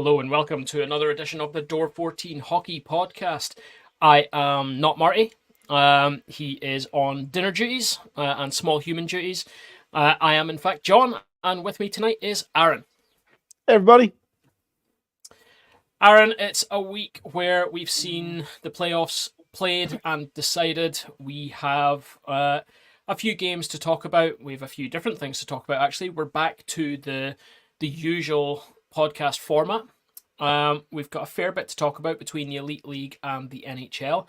Hello and welcome to another edition of the Door 14 Hockey Podcast. I am not Marty. He is on dinner duties and small human duties. I am, in fact, John, and with me tonight is Aaron. Hey, everybody. Aaron, it's a week where we've seen the playoffs played and decided. We have a few games to talk about. We have a few different things to talk about, actually. We're back to the usual podcast format. We've got a fair bit to talk about between the Elite League and the NHL.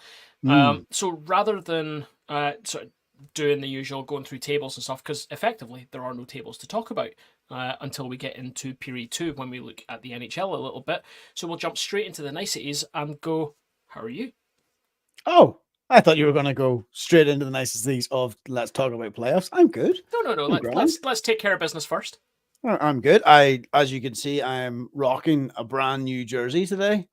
So rather than sort of doing the usual going through tables and stuff, because effectively there are no tables to talk about until we get into period 2 when we look at the NHL a little bit. So we'll jump straight into the niceties and go, how are you? Oh, I thought you were going to go straight into the niceties of let's talk about playoffs. I'm good. No. Let's take care of business first. I'm good. As you can see, I'm rocking a brand new jersey today.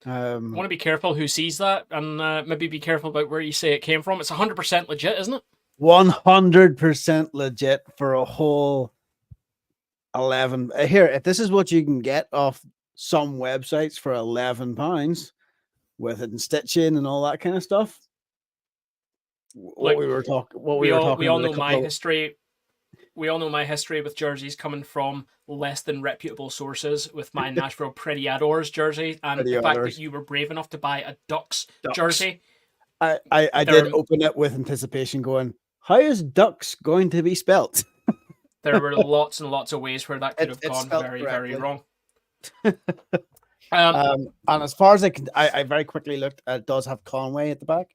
I want to be careful who sees that, and maybe be careful about where you say it came from. It's 100% legit, isn't it? 100% legit for a whole 11. Here, if this is what you can get off some websites for £11 with it and stitching and all that kind of stuff. We all know my history. We all know my history with jerseys coming from less than reputable sources with my Nashville Pretty Adors jersey and the fact that you were brave enough to buy a Ducks jersey. I did open it with anticipation going, how is Ducks going to be spelt? There were lots and lots of ways where that could have gone very, very wrong. And as far as I very quickly looked, it does have Conway at the back.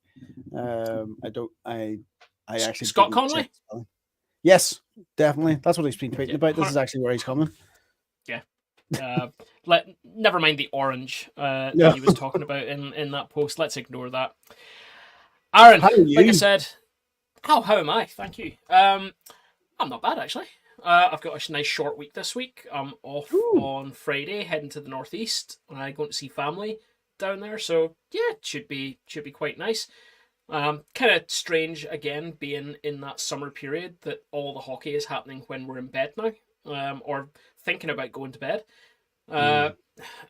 I actually Scott Conway? Yes, definitely. That's what he's been tweeting about. This is actually where he's coming. Yeah. Never mind the orange that he was talking about in that post. Let's ignore that. Aaron, like I said, how am I? Thank you. I'm not bad, actually. I've got a nice short week this week. I'm off on Friday, heading to the northeast. I'm going to see family down there. So, yeah, it should be quite nice. Kind of strange, again, being in that summer period that all the hockey is happening when we're in bed now, or thinking about going to bed.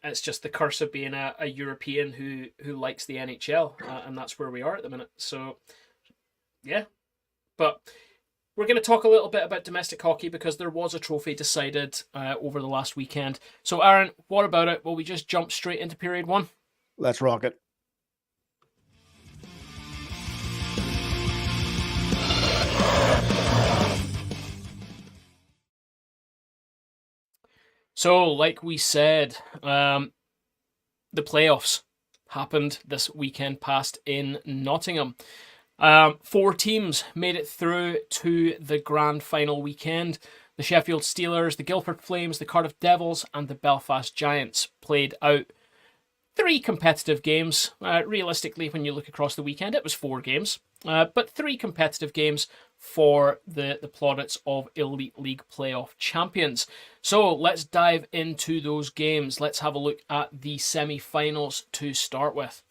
It's just the curse of being a European who likes the NHL, and that's where we are at the minute. So, yeah. But we're going to talk a little bit about domestic hockey because there was a trophy decided over the last weekend. So, Aaron, what about it? Will we just jump straight into period 1? Let's rock it. So, like we said, the playoffs happened this weekend past in Nottingham. 4 teams made it through to the grand final weekend. The Sheffield Steelers, the Guildford Flames, the Cardiff Devils, and the Belfast Giants played out 3 competitive games. Realistically, when you look across the weekend, it was 4 games. But 3 competitive games for the plaudits of Elite League playoff champions. So let's dive into those games. Let's have a look at the semi-finals to start with.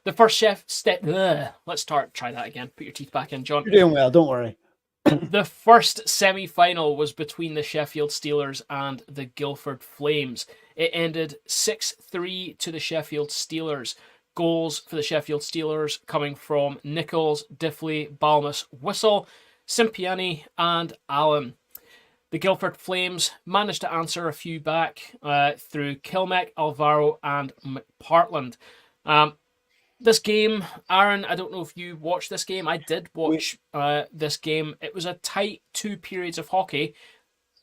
The first try that again. Put your teeth back in, John. You're doing well, don't worry. The first semi-final was between the Sheffield Steelers and the Guildford Flames. It ended 6-3 to the Sheffield Steelers. Goals for the Sheffield Steelers coming from Nichols, Diffley, Balmus, Whistle, Simpiani, and Allen. The Guildford Flames managed to answer a few back through Kilmec, Alvaro, and McPartland. This game, Aaron, I don't know if you watched this game. I did watch this game. It was a tight 2 periods of hockey,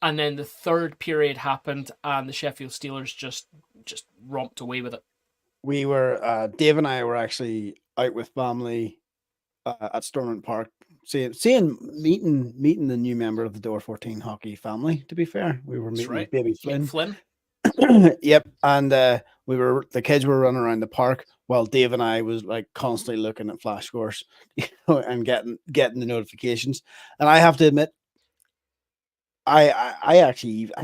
and then the third period happened, and the Sheffield Steelers just romped away with it. We were, Dave and I were actually out with family at Stormont Park, meeting the new member of the Door 14 hockey family. To be fair, we were meeting baby Flynn. Yep, and the kids were running around the park while Dave and I was like constantly looking at flash scores, and getting the notifications. And I have to admit, I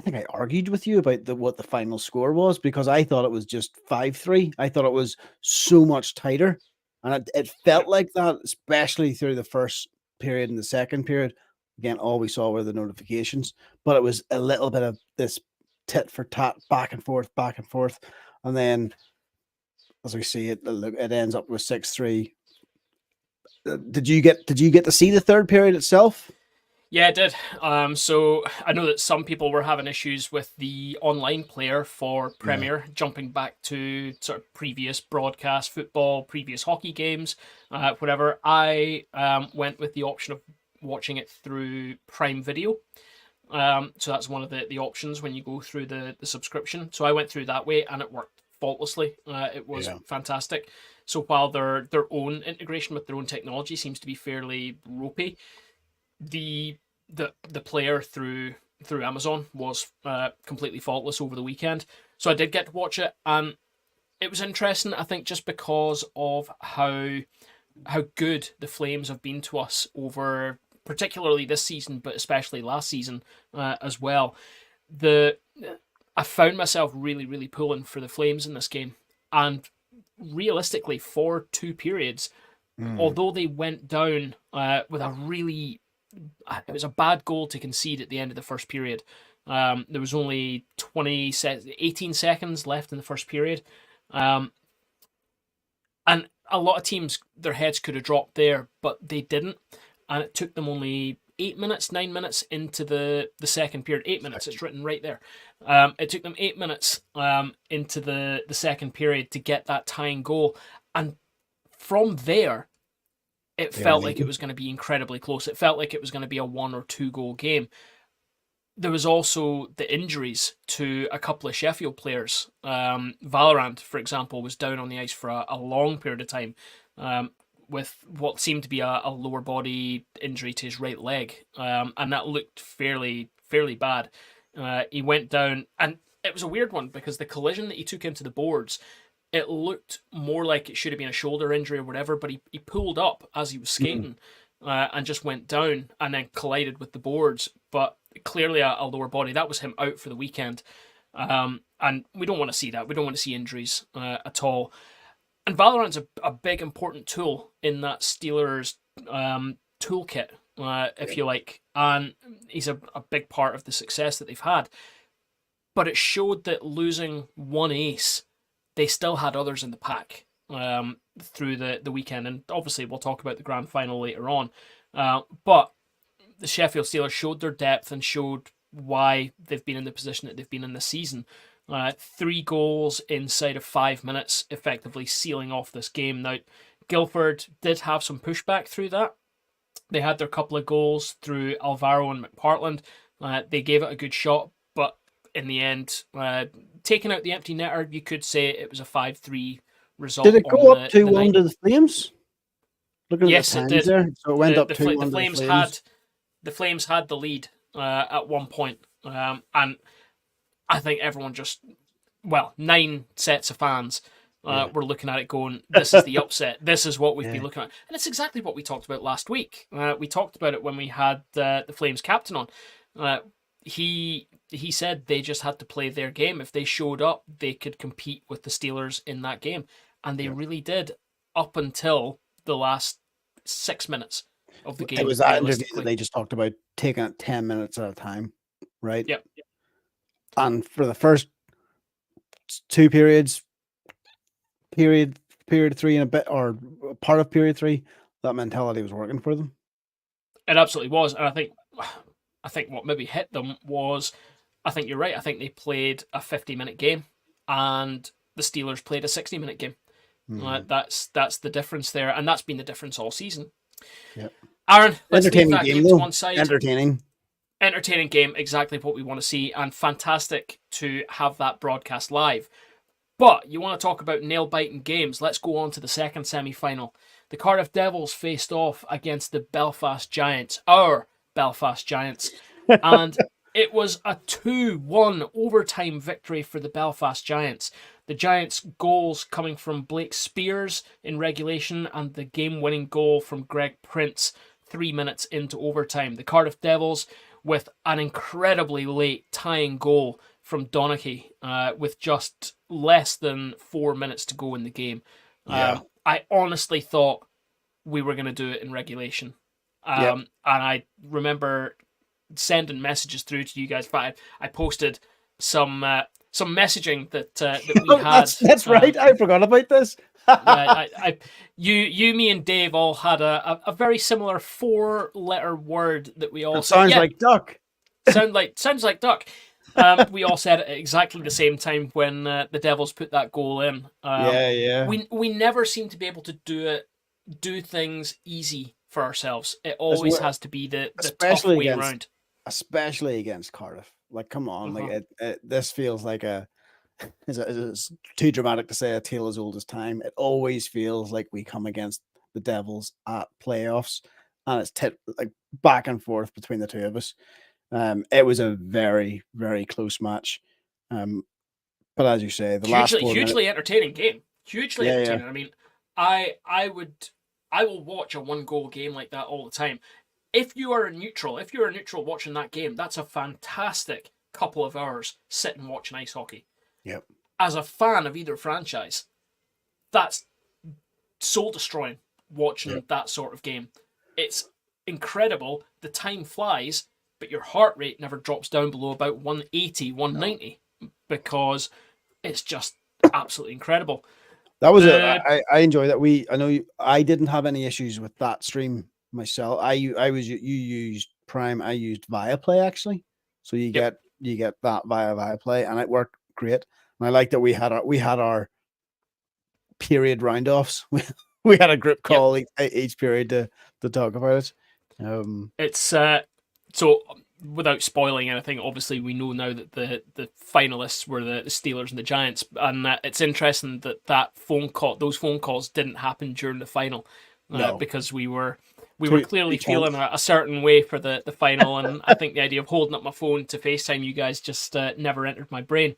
think I argued with you about what the final score was because I thought it was just 5-3. I thought it was so much tighter, and it felt like that, especially through the first period and the second period. Again, all we saw were the notifications, but it was a little bit of this tit for tat, back and forth, and then as we see it, it ends up with 6-3. Did you get to see the third period itself? Yeah, it did. So I know that some people were having issues with the online player for Premier, jumping back to sort of previous broadcast football, previous hockey games, whatever. I went with the option of watching it through Prime Video. So that's one of the options when you go through the subscription. So I went through that way and it worked faultlessly. It was fantastic. So while their own integration with their own technology seems to be fairly ropey, the player through Amazon was completely faultless over the weekend. So I did get to watch it, and it was interesting. I think just because of how good the Flames have been to us over, particularly this season, but especially last season as well. I found myself really pulling for the Flames in this game, and realistically, for 2 periods, although they went down with it was a bad goal to concede at the end of the first period. There was only 18 seconds left in the first period. And a lot of teams, their heads could have dropped there, but they didn't. And it took them only 9 minutes into the second period. 8 minutes, it's written right there. It took them 8 minutes into the second period to get that tying goal. And from there, it felt like it was going to be incredibly close. It felt like it was going to be a 1 or 2 goal game. There was also the injuries to a couple of Sheffield players. Valorant, for example, was down on the ice for a long period of time with what seemed to be a lower body injury to his right leg. And that looked fairly bad. He went down, and it was a weird one because the collision that he took into the boards, it looked more like it should have been a shoulder injury or whatever, but he pulled up as he was skating and just went down and then collided with the boards. But clearly a lower body. That was him out for the weekend. And we don't want to see that. We don't want to see injuries at all. And Valorant's a big, important tool in that Steelers toolkit, if you like. And he's a big part of the success that they've had. But it showed that losing one ace, they still had others in the pack through the weekend. And obviously we'll talk about the grand final later on. But the Sheffield Steelers showed their depth and showed why they've been in the position that they've been in this season. 3 goals inside of 5 minutes, effectively sealing off this game. Now, Guildford did have some pushback through that. They had their couple of goals through Alvaro and McPartland. They gave it a good shot, but in the end, taking out the empty netter, you could say it was a 5-3 result. Did it go up 2-1 to the Flames? Looking yes, at the it did. There. So it went up 2-1 the Flames. The Flames had the lead at one point, and I think everyone 9 sets of fans were looking at it going, this is the upset. This is what we've been looking at. And it's exactly what we talked about last week. We talked about it when we had the Flames captain on. He said they just had to play their game. If they showed up, they could compete with the Steelers in that game. And they really did up until the last 6 minutes of the game. It was that interview that they just talked about taking it 10 minutes at a time, right? Yep. And for the first 2 periods, period 3 and a bit, or part of period 3, that mentality was working for them. It absolutely was. And I think what maybe hit them was, I think you're right, I think they played a 50-minute game and the Steelers played a 60-minute game. That's the difference there, and that's been the difference all season. Yep. Aaron, let's leave that game to one side. Entertaining game, exactly what we want to see, and fantastic to have that broadcast live. But you want to talk about nail-biting games, let's go on to the second semi-final. The Cardiff Devils faced off against the Belfast Giants, our Belfast Giants, and it was a 2-1 overtime victory for the Belfast Giants. The Giants' goals coming from Blake Spears in regulation and the game-winning goal from Greg Prince 3 minutes into overtime. The Cardiff Devils with an incredibly late tying goal from Donaghy with just less than 4 minutes to go in the game. I honestly thought we were going to do it in regulation. And I remember sending messages through to you guys. I posted some messaging that we had. That's right. I forgot about this. You, me, and Dave all had a very similar 4-letter word that we all said. Sounds like duck. Sounds like duck. We all said it at exactly the same time when the Devils put that goal in. Yeah. We never seem to be able to do things easy for ourselves. It always has to be the tough way around. Especially against Cardiff. Like, come on, like this feels like it's too dramatic to say a tale as old as time. It always feels like we come against the Devils at playoffs, and it's like back and forth between the two of us. It was a very, very close match. But as you say, the last 4 minutes, hugely entertaining game. Hugely entertaining. Yeah. I mean, I will watch a 1-goal game like that all the time. If you are a neutral watching that game, that's a fantastic couple of hours sitting watching ice hockey. Yep. As a fan of either franchise, that's soul destroying watching that sort of game. It's incredible. The time flies, but your heart rate never drops down below about 180, 190 because it's just absolutely incredible. That was I enjoy that. I didn't have any issues with that stream myself. You used Prime, I used Viaplay actually. So you get that via Viaplay, and it worked great. And I like that we had our period round-offs. We had a group call each period to talk about it. It's so without spoiling anything, obviously we know now that the finalists were the Steelers and the Giants, and it's interesting that those phone calls didn't happen during the final, because we were clearly feeling a certain way for the final, and I think the idea of holding up my phone to FaceTime you guys just never entered my brain.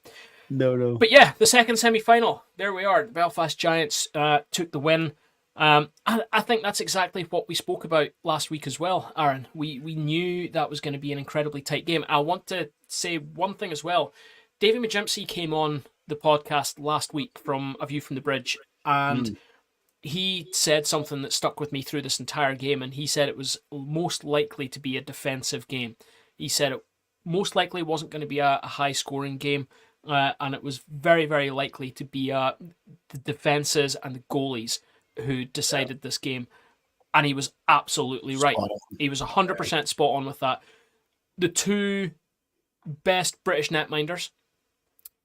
No. But yeah, the second semi-final, there we are. The Belfast Giants took the win. I think that's exactly what we spoke about last week as well, Aaron. We knew that was going to be an incredibly tight game. I want to say one thing as well. Davey Majimsey came on the podcast last week from A View from the Bridge, and he said something that stuck with me through this entire game, and he said it was most likely to be a defensive game. He said it most likely wasn't going to be a high-scoring game, and it was very, very likely to be the defenses and the goalies who decided this game, and he was absolutely right. He was 100% spot on with that. The two best British netminders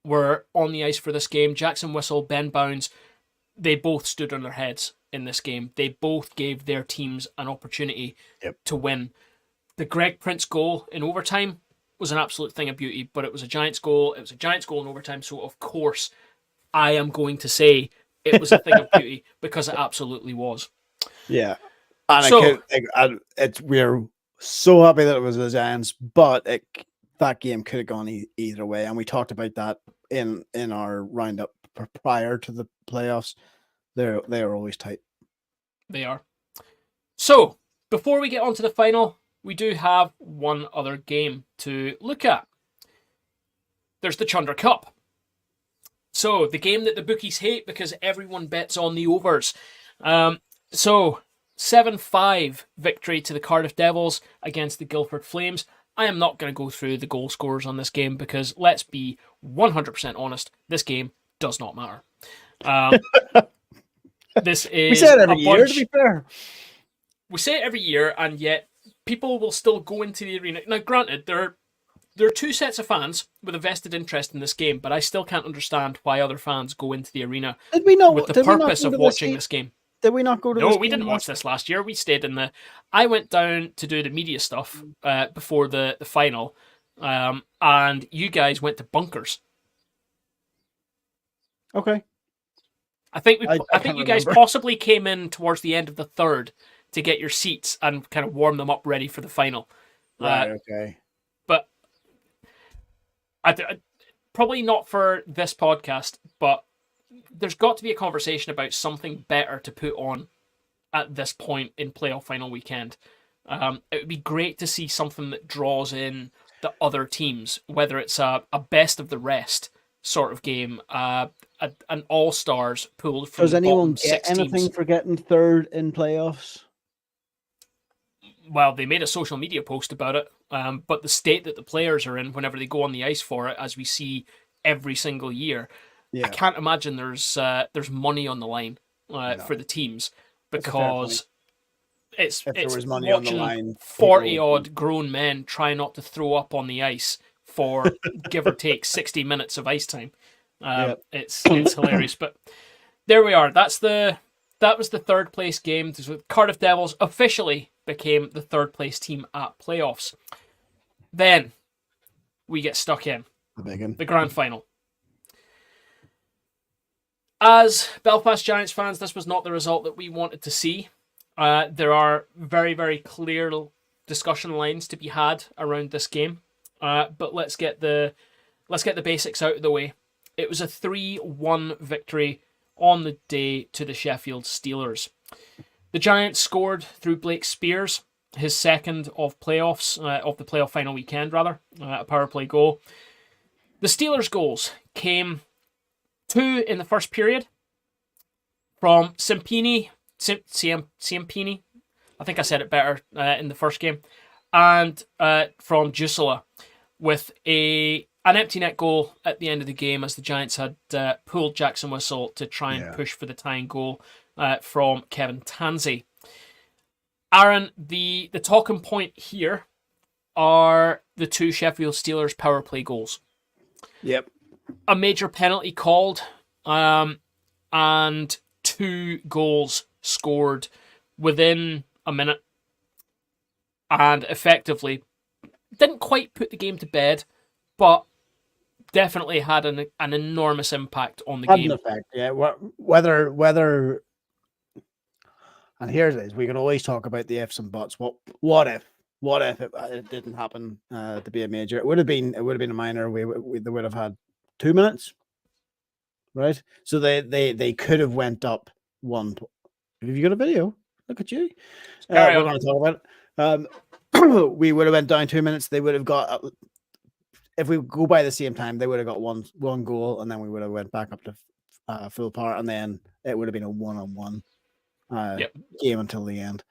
were on the ice for this game. Jackson Whistle, Ben Bounds, they both stood on their heads in this game. They both gave their teams an opportunity to win. The Greg Prince goal in overtime was an absolute thing of beauty, but it was a Giants goal. It was a Giants goal in overtime, so of course I am going to say it was a thing of beauty because it absolutely was. Yeah. And we're so happy that it was the Giants, but that game could have gone either way. And we talked about that in our roundup prior to the playoffs. They are always tight. They are. So, before we get on to the final, we do have one other game to look at. There's the Chunder Cup. So, the game that the bookies hate because everyone bets on the overs. 7-5 victory to the Cardiff Devils against the Guildford Flames. I am not going to go through the goal scorers on this game because, let's be 100% honest, this game does not matter. This is we say it every year, to be fair. We say it every year, and yet people will still go into the arena. Now, granted, there are two sets of fans with a vested interest in this game, but I still can't understand why other fans go into the arena with the purpose of watching this game. Did we not go to this? No, we didn't watch this last year. We stayed in I went down to do the media stuff before the final, and you guys went to bunkers. Okay. I think you guys possibly came in towards the end of the third to get your seats and kind of warm them up ready for the final. Right, okay. But probably not for this podcast, but there's got to be a conversation about something better to put on at this point in playoff final weekend. It would be great to see something that draws in the other teams, whether it's a best of the rest sort of game, an all-stars pool from Does anyone get six anything teams. For getting third in playoffs? Well, they made a social media post about it. but the state that the players are in whenever they go on the ice for it, as we see every single year, I can't imagine there's money on the line for the teams, because it's money watching on the line, 40 odd grown men try not to throw up on the ice for give or take 60 minutes of ice time. It's hilarious, but there we are. That was the third place game. Cardiff Devils officially became the third place team at playoffs. Then we get stuck in the grand final. As Belfast Giants fans, this was not the result that we wanted to see. There are very, very clear discussion lines to be had around this game. But let's get the basics out of the way. It was a 3-1 victory on the day to the Sheffield Steelers. The Giants scored through Blake Spears, his second of playoffs, of the playoff final weekend, rather, a power play goal. The Steelers' goals came 2 in the first period from Ciampini. I think I said it better in the first game. And from Jusula, with an empty net goal at the end of the game, as the Giants had pulled Jackson Whistle to try and push for the tying goal from Kevin Tansey. Aaron, the talking point here are the 2 Sheffield Steelers power play goals. Yep. A major penalty called, and 2 goals scored within a minute, and effectively didn't quite put the game to bed, but definitely had an enormous impact on the game. An effect, yeah. Whether, and here it is. We can always talk about the ifs and buts. What if it didn't happen to be a major? It would have been a minor. They would have had 2 minutes, right? So they could have went up 1. Have you got a video? Look at you. We're going to talk about it. We would have went down 2 minutes. They would have got, if we go by the same time, they would have got one goal, and then we would have went back up to full power, and then it would have been a 1-on-1 game until the end.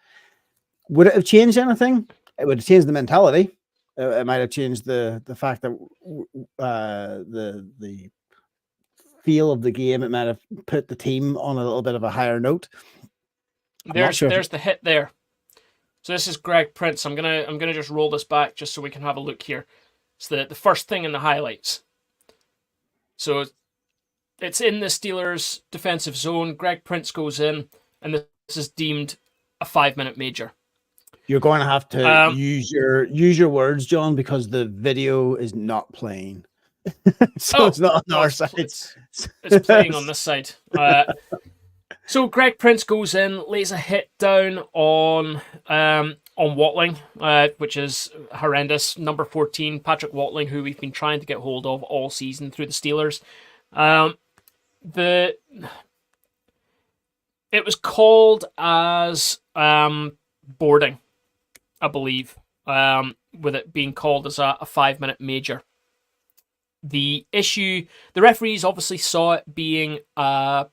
Would it have changed anything? It would have changed the mentality. It might have changed the fact that the feel of the game. It might have put the team on a little bit of a higher note. There's the hit there. So this is Greg Prince. I'm gonna just roll this back just so we can have a look here. It's the first thing in the highlights. So it's in the Steelers' defensive zone. Greg Prince goes in, and this is deemed a 5-minute major. You're going to have to use your words, John, because the video is not playing. So it's not on our side. It's playing on this side. So Greg Prince goes in, lays a hit down on Watling, which is horrendous. Number 14, Patrick Watling, who we've been trying to get hold of all season through the Steelers. It was called as boarding, I believe, with it being called as a 5-minute major. The referees obviously saw it being a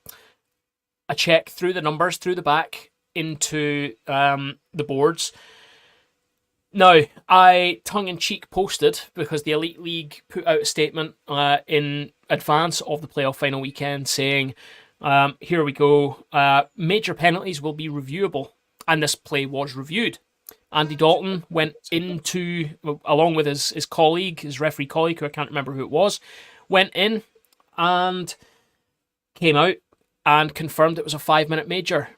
check through the numbers, through the back, into the boards. Now, I tongue-in-cheek posted, because the Elite League put out a statement in advance of the playoff final weekend saying, here we go, major penalties will be reviewable, and this play was reviewed. Andy Dalton went into, along with his colleague, his referee colleague, who I can't remember who it was, went in and came out and confirmed it was a 5-minute major.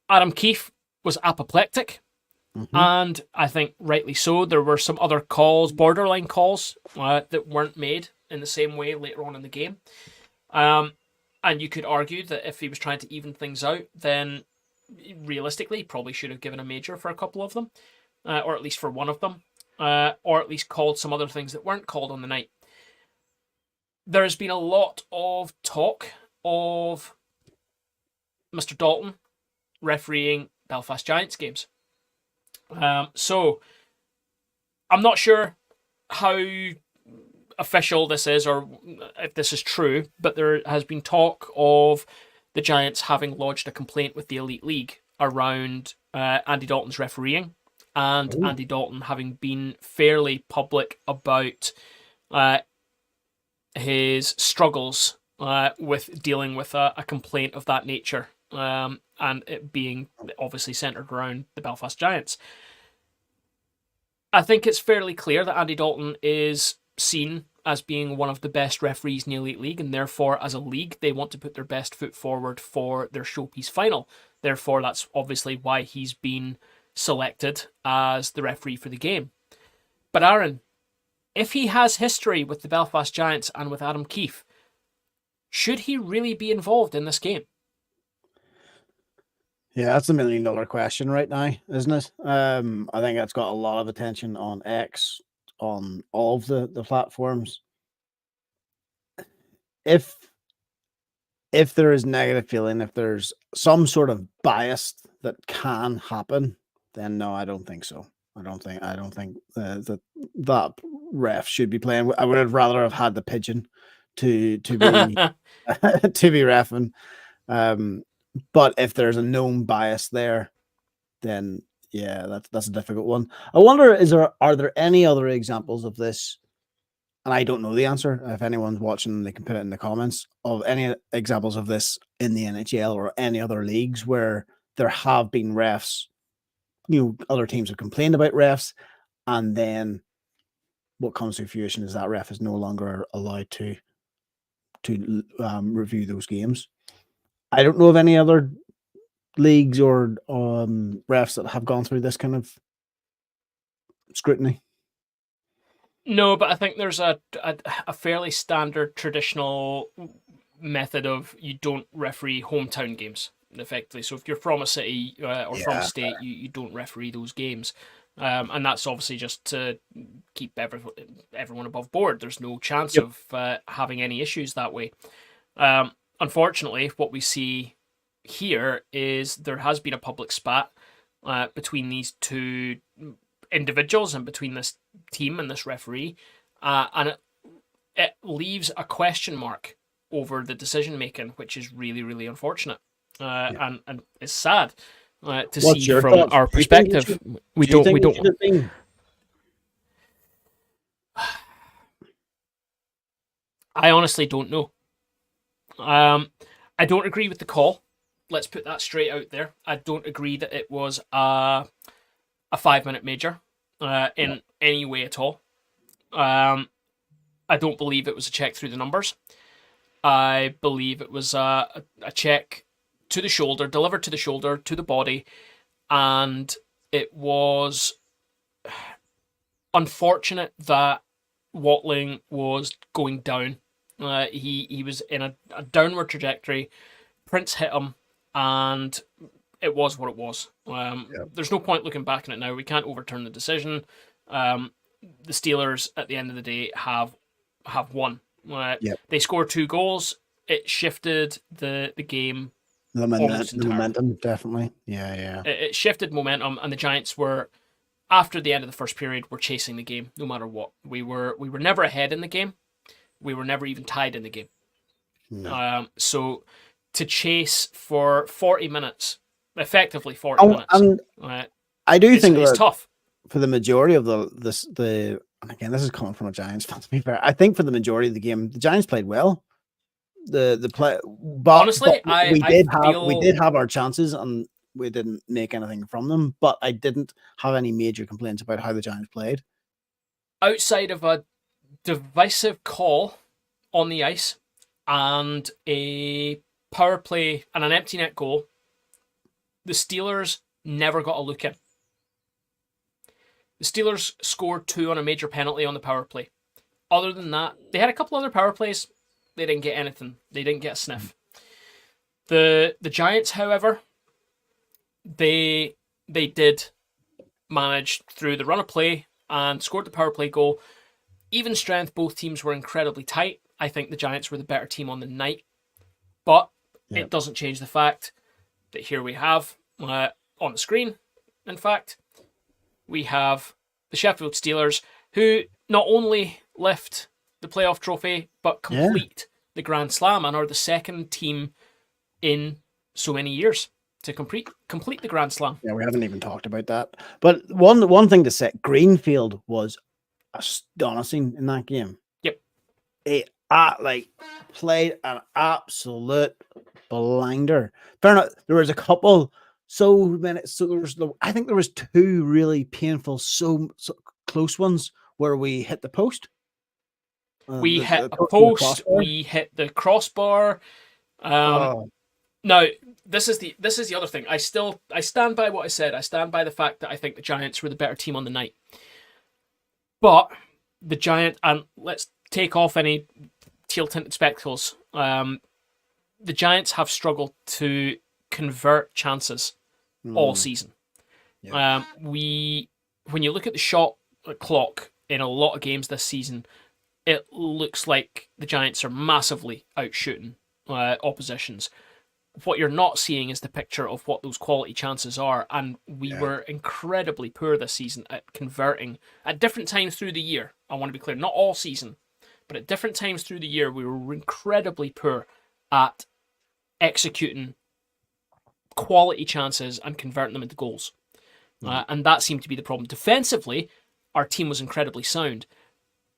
Adam Keefe was apoplectic, and I think rightly so. There were some other calls, borderline calls, that weren't made in the same way later on in the game. And you could argue that if he was trying to even things out, then realistically, he probably should have given a major for a couple of them, or at least for one of them, or at least called some other things that weren't called on the night. There's been a lot of talk of Mr. Dalton refereeing Belfast Giants games. So I'm not sure how official this is or if this is true, but there has been talk of the Giants having lodged a complaint with the Elite League around Andy Dalton's refereeing, and Andy Dalton having been fairly public about his struggles with dealing with a complaint of that nature, and it being obviously centered around the Belfast Giants. I think it's fairly clear that Andy Dalton is seen as being one of the best referees in the Elite League, and therefore, as a league, they want to put their best foot forward for their showpiece final. Therefore, that's obviously why he's been selected as the referee for the game. But Aaron, if he has history with the Belfast Giants and with Adam Keefe, should he really be involved in this game? Yeah, that's $1 million question right now, isn't it? I think that's got a lot of attention on X, on all of the platforms. If there is negative feeling, if there's some sort of bias that can happen, then no, I don't think so. I don't think that ref should be playing. I would have rather have had the pigeon to be to be reffing. But if there's a known bias there, then yeah, that's a difficult one. I wonder, are there any other examples of this? And I don't know the answer. If anyone's watching, they can put it in the comments of any examples of this in the NHL or any other leagues where there have been refs. Other teams have complained about refs, and then what comes to fruition is that ref is no longer allowed to review those games. I don't know of any other leagues or refs that have gone through this kind of scrutiny. No, but I think there's a fairly standard traditional method of you don't referee hometown games, effectively. So if you're from a city or from a state, you don't referee those games. And that's obviously just to keep everyone above board. There's no chance of having any issues that way. Unfortunately, what we see here is there has been a public spat between these two individuals and between this team and this referee, and it leaves a question mark over the decision making, which is really, really unfortunate, and it's sad to see from thoughts? our perspective. We don't. I honestly don't know. I don't agree with the call. Let's put that straight out there. I don't agree that it was a 5-minute major in any way at all. I don't believe it was a check through the numbers. I believe it was a check to the shoulder, delivered to the shoulder, to the body, and it was unfortunate that Watling was going down. He was in a downward trajectory. Prince hit him, and it was what it was. There's no point looking back on it now. We can't overturn the decision. The Steelers, at the end of the day, have won. They scored 2 goals. It shifted the game. The momentum, definitely. Yeah. It shifted momentum, and the Giants were, after the end of the first period, were chasing the game no matter what. We were never ahead in the game. We were never even tied in the game. No. So to chase for 40 minutes, effectively 40 minutes, and I do think it's tough for the majority of the. And again, this is coming from a Giants fan, to be fair. I think for the majority of the game, the Giants played well. The play, but honestly, we did have our chances, and we didn't make anything from them. But I didn't have any major complaints about how the Giants played. Outside of a divisive call on the ice and a power play and an empty net goal, the Steelers never got a look in. The Steelers scored 2 on a major penalty on the power play. Other than that, they had a couple other power plays. They didn't get anything. They didn't get a sniff. The Giants, however, they did manage through the run of play and scored the power play goal. Even strength, both teams were incredibly tight. I think the Giants were the better team on the night. But it doesn't change the fact that here we have, on the screen, in fact, we have the Sheffield Steelers, who not only lift the playoff trophy, but complete the Grand Slam and are the second team in so many years to complete the Grand Slam. Yeah, we haven't even talked about that. But one thing to say, Greenfield was astonishing in that game. Yep. It played an absolute blinder. Fair enough. There was a couple I think there was two really painful, so close ones where we hit the post. We hit a post. We hit the crossbar. Now, this is the other thing. I stand by what I said. I stand by the fact that I think the Giants were the better team on the night. But the Giant, and let's take off any teal-tinted spectacles. The Giants have struggled to convert chances all season. Yeah. When you look at the shot clock in a lot of games this season, it looks like the Giants are massively outshooting oppositions. What you're not seeing is the picture of what those quality chances are, and we were incredibly poor this season at converting at different times through the year. I want to be clear, not all season, but at different times through the year, we were incredibly poor at executing quality chances and converting them into goals. And that seemed to be the problem. Defensively, our team was incredibly sound,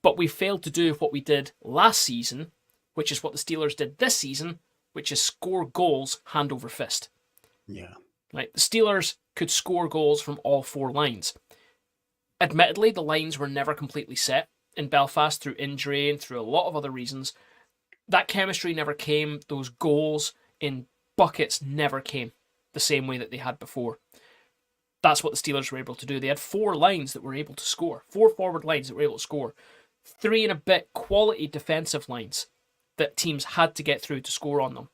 but we failed to do what we did last season, which is what the Steelers did this season, which is score goals hand over fist. Yeah. Right. The Steelers could score goals from all four lines. Admittedly, the lines were never completely set in Belfast through injury and through a lot of other reasons. That chemistry never came. Those goals in buckets never came the same way that they had before. That's what the Steelers were able to do. They had four lines that were able to score. Four forward lines that were able to score. 3 and a bit quality defensive lines that teams had to get through to score on them.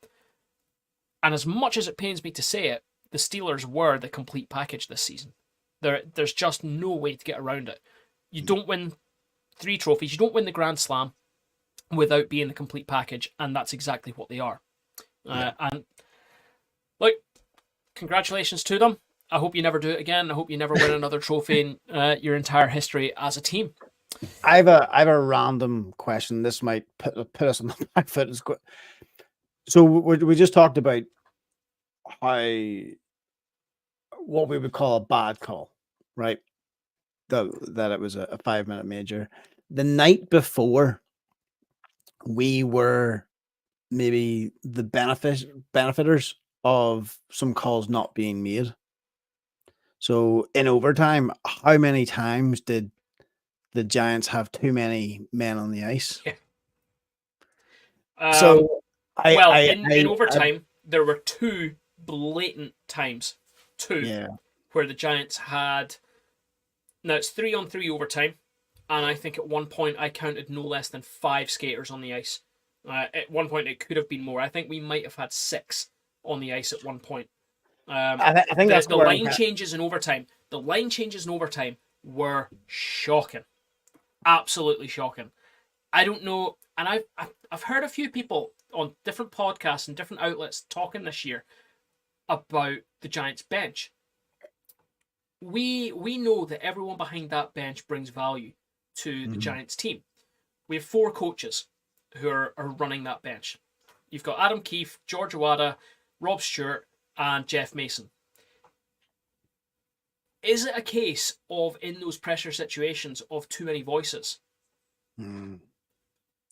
And as much as it pains me to say it, the Steelers were the complete package this season. There's just no way to get around it. You don't win 3 trophies, you don't win the Grand Slam without being the complete package, and that's exactly what they are. And look, congratulations to them. I hope you never do it again. I hope you never win another trophy in your entire history as a team. I have a random question. This might put us on the back foot. So we just talked about what we would call a bad call, right? That it was a 5-minute major. The night before, we were maybe the benefiters of some calls not being made. So in overtime, how many times did the Giants have too many men on the ice? Yeah. In overtime, there were 2 blatant times. 2 where the Giants had... Now, it's 3-on-3 overtime, and I think at one point I counted no less than 5 skaters on the ice. At one point, it could have been more. I think we might have had 6 on the ice at one point. I think that's the line changes in overtime. The line changes in overtime were shocking. Absolutely shocking. I don't know, and I've heard a few people on different podcasts and different outlets talking this year about the Giants bench. We know that everyone behind that bench brings value to the Giants team. We have 4 coaches who are running that bench. You've got Adam Keefe, George Awada, Rob Stewart, and Jeff Mason. Is it a case of, in those pressure situations, of too many voices? Now,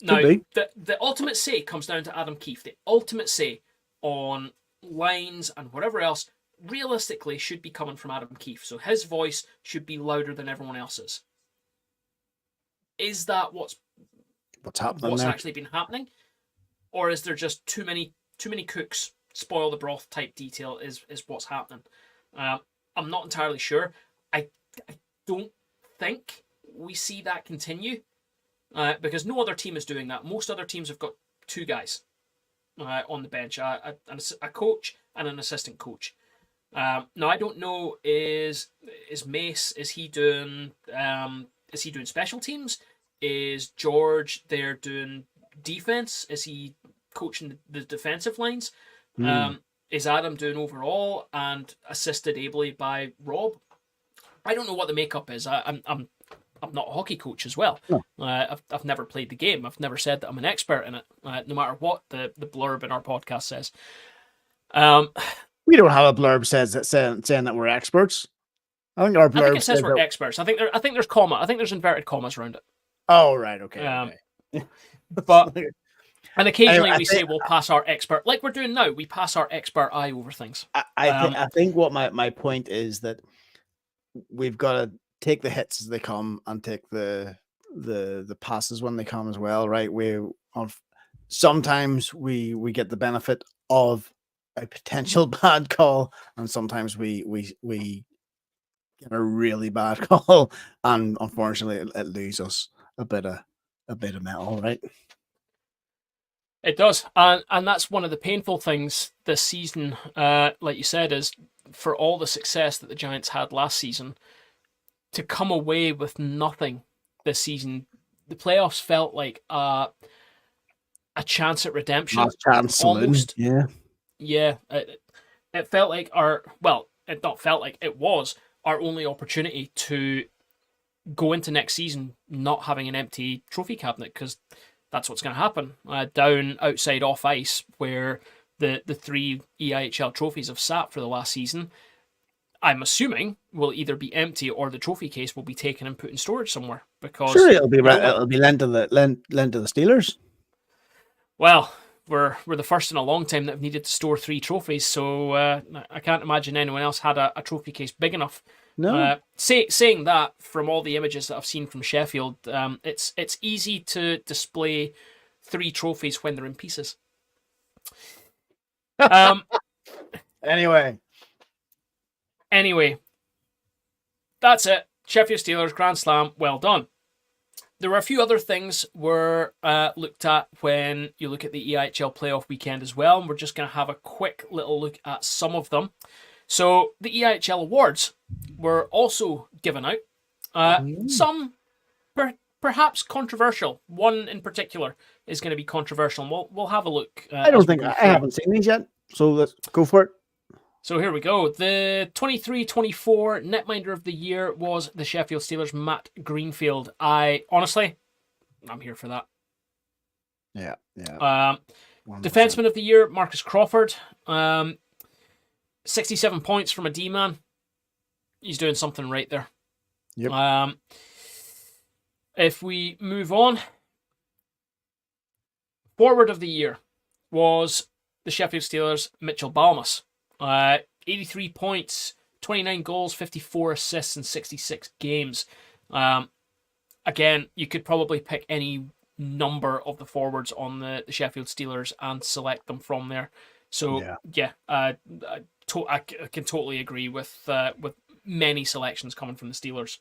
the ultimate say comes down to Adam Keefe. The ultimate say on lines and whatever else realistically should be coming from Adam Keefe. So his voice should be louder than everyone else's. Is that what's happening? What's actually been happening? Or is there just too many cooks, spoil the broth type detail is what's happening? I'm not entirely sure. I don't think we see that continue because no other team is doing that. Most other teams have got 2 guys on the bench, a coach and an assistant coach. Now I don't know, is Mace, is he doing special teams? Is George there doing defense? Is he coaching the defensive lines? Is Adam doing overall and assisted ably by Rob? I don't know what the makeup is. I'm not a hockey coach as well. No. I've never played the game. I've never said that I'm an expert in it, no matter what the blurb in our podcast says. We don't have a blurb saying that we're experts. I think our blurb I think it says says we're experts. I think there's comma. I think there's inverted commas around it. Oh, right. Okay. But and occasionally Anyway, we say we'll pass our expert, like we're doing now. We pass our expert eye over things. I think what my point is that we've got to take the hits as they come and take the passes when they come as well, right? Sometimes we get the benefit of a potential bad call, and sometimes we get a really bad call, and unfortunately it loses us a bit of metal, right? It does, and that's one of the painful things this season. Like you said, is for all the success that the Giants had last season, to come away with nothing this season. The playoffs felt like a chance at redemption. Last chance saloon. Almost. Yeah. It felt like it not felt like, it was our only opportunity to go into next season not having an empty trophy cabinet, because that's what's going to happen down outside off ice, where the 3 EIHL trophies have sat for the last season. I'm assuming will either be empty or the trophy case will be taken and put in storage somewhere. Because sure, it'll be lent to the Steelers. Well, we're the first in a long time that have needed to store 3 trophies, so I can't imagine anyone else had a trophy case big enough. No. Saying that, from all the images that I've seen from Sheffield, it's easy to display 3 trophies when they're in pieces. Anyway, that's it. Sheffield Steelers Grand Slam, well done. There were a few other things were looked at when you look at the EIHL playoff weekend as well, and we're just going to have a quick little look at some of them. So the EIHL awards were also given out. Some perhaps controversial. One in particular is going to be controversial, and we'll have a look. I haven't seen these yet, so let's go for it. So here we go. The 23-24 netminder of the year was the Sheffield Steelers' Matt Greenfield. I'm here for that. Yeah. Defenseman of the year, Marcus Crawford. 67 points from a D-man. He's doing something right there. Yep. If we move on, forward of the year was the Sheffield Steelers' Mitchell Balmas. 83 points, 29 goals, 54 assists in 66 games. Again, you could probably pick any number of the forwards on the Sheffield Steelers and select them from there. So, I can totally agree with many selections coming from the Steelers.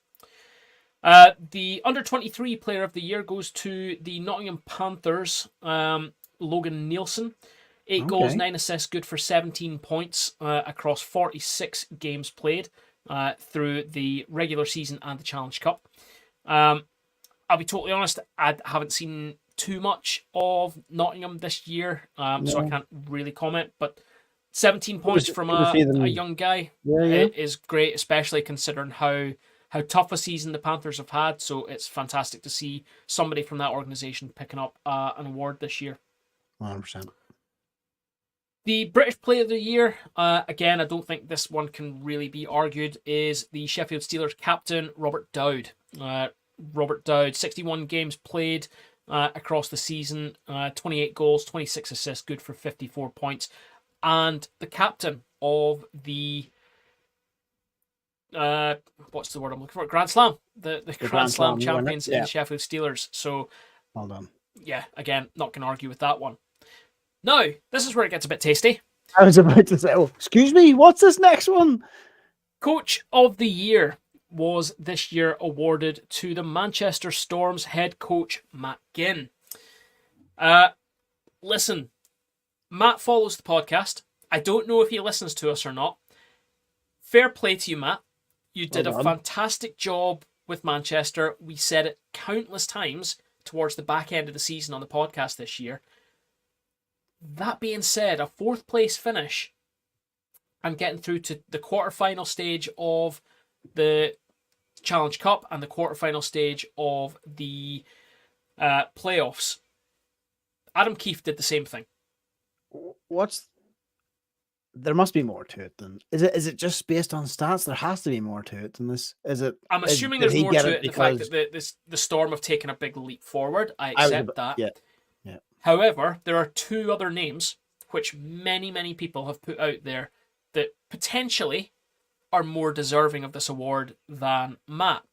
The under-23 player of the year goes to the Nottingham Panthers, Logan Nielsen. 8 goals, 9 assists, good for 17 points across 46 games played through the regular season and the Challenge Cup. I'll be totally honest, I haven't seen too much of Nottingham this year, so I can't really comment, but 17 points from a young guy is great, especially considering how tough a season the Panthers have had, so it's fantastic to see somebody from that organisation picking up an award this year. 100%. The British Player of the Year, again, I don't think this one can really be argued, is the Sheffield Steelers captain, Robert Dowd. Robert Dowd, 61 games played across the season, 28 goals, 26 assists, good for 54 points. And the captain of the, what's the word I'm looking for? Grand Slam. The Grand Slam champions in the Sheffield Steelers. So, well done. Yeah, again, not going to argue with that one. Now, this is where it gets a bit tasty. I was about to say, excuse me, what's this next one? Coach of the Year was this year awarded to the Manchester Storm's head coach, Matt Ginn. Listen, Matt follows the podcast. I don't know if he listens to us or not. Fair play to you, Matt. You did a fantastic job with Manchester. We said it countless times towards the back end of the season on the podcast this year. That being said, a 4th place finish and getting through to the quarterfinal stage of the Challenge Cup and the quarterfinal stage of the playoffs. Adam Keefe did the same thing. What's there must be more to it than is it just based on stats? There has to be more to it than this. Is it? I'm assuming Did there's he more get to it it. The fact because that the Storm have taken a big leap forward, I I was accept that. yeah. However, there are two other names which many people have put out there that potentially are more deserving of this award than Matt.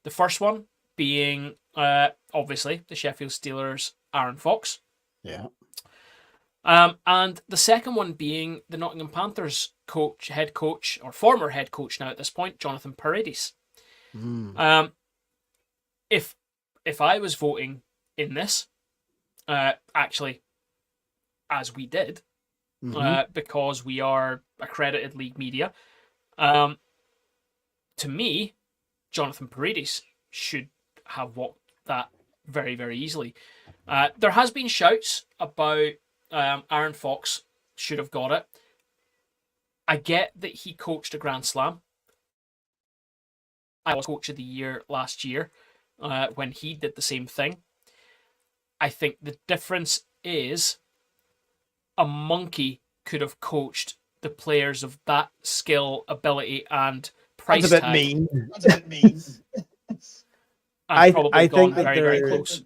The first one being obviously the Sheffield Steelers' Aaron Fox. Yeah. And the second one being the Nottingham Panthers head coach, or former head coach now at this point, Jonathan Paredes. If I was voting in this, actually, as we did, because we are accredited league media, to me, Jonathan Paredes should have walked that very easily. There has been shouts about Aaron Fox should have got it. I get that he coached a Grand Slam. I was coach of the year last year when he did the same thing. I think the difference is a monkey could have coached the players of that skill, ability, and price That's a bit tag. mean. That's a bit mean. I think that very close.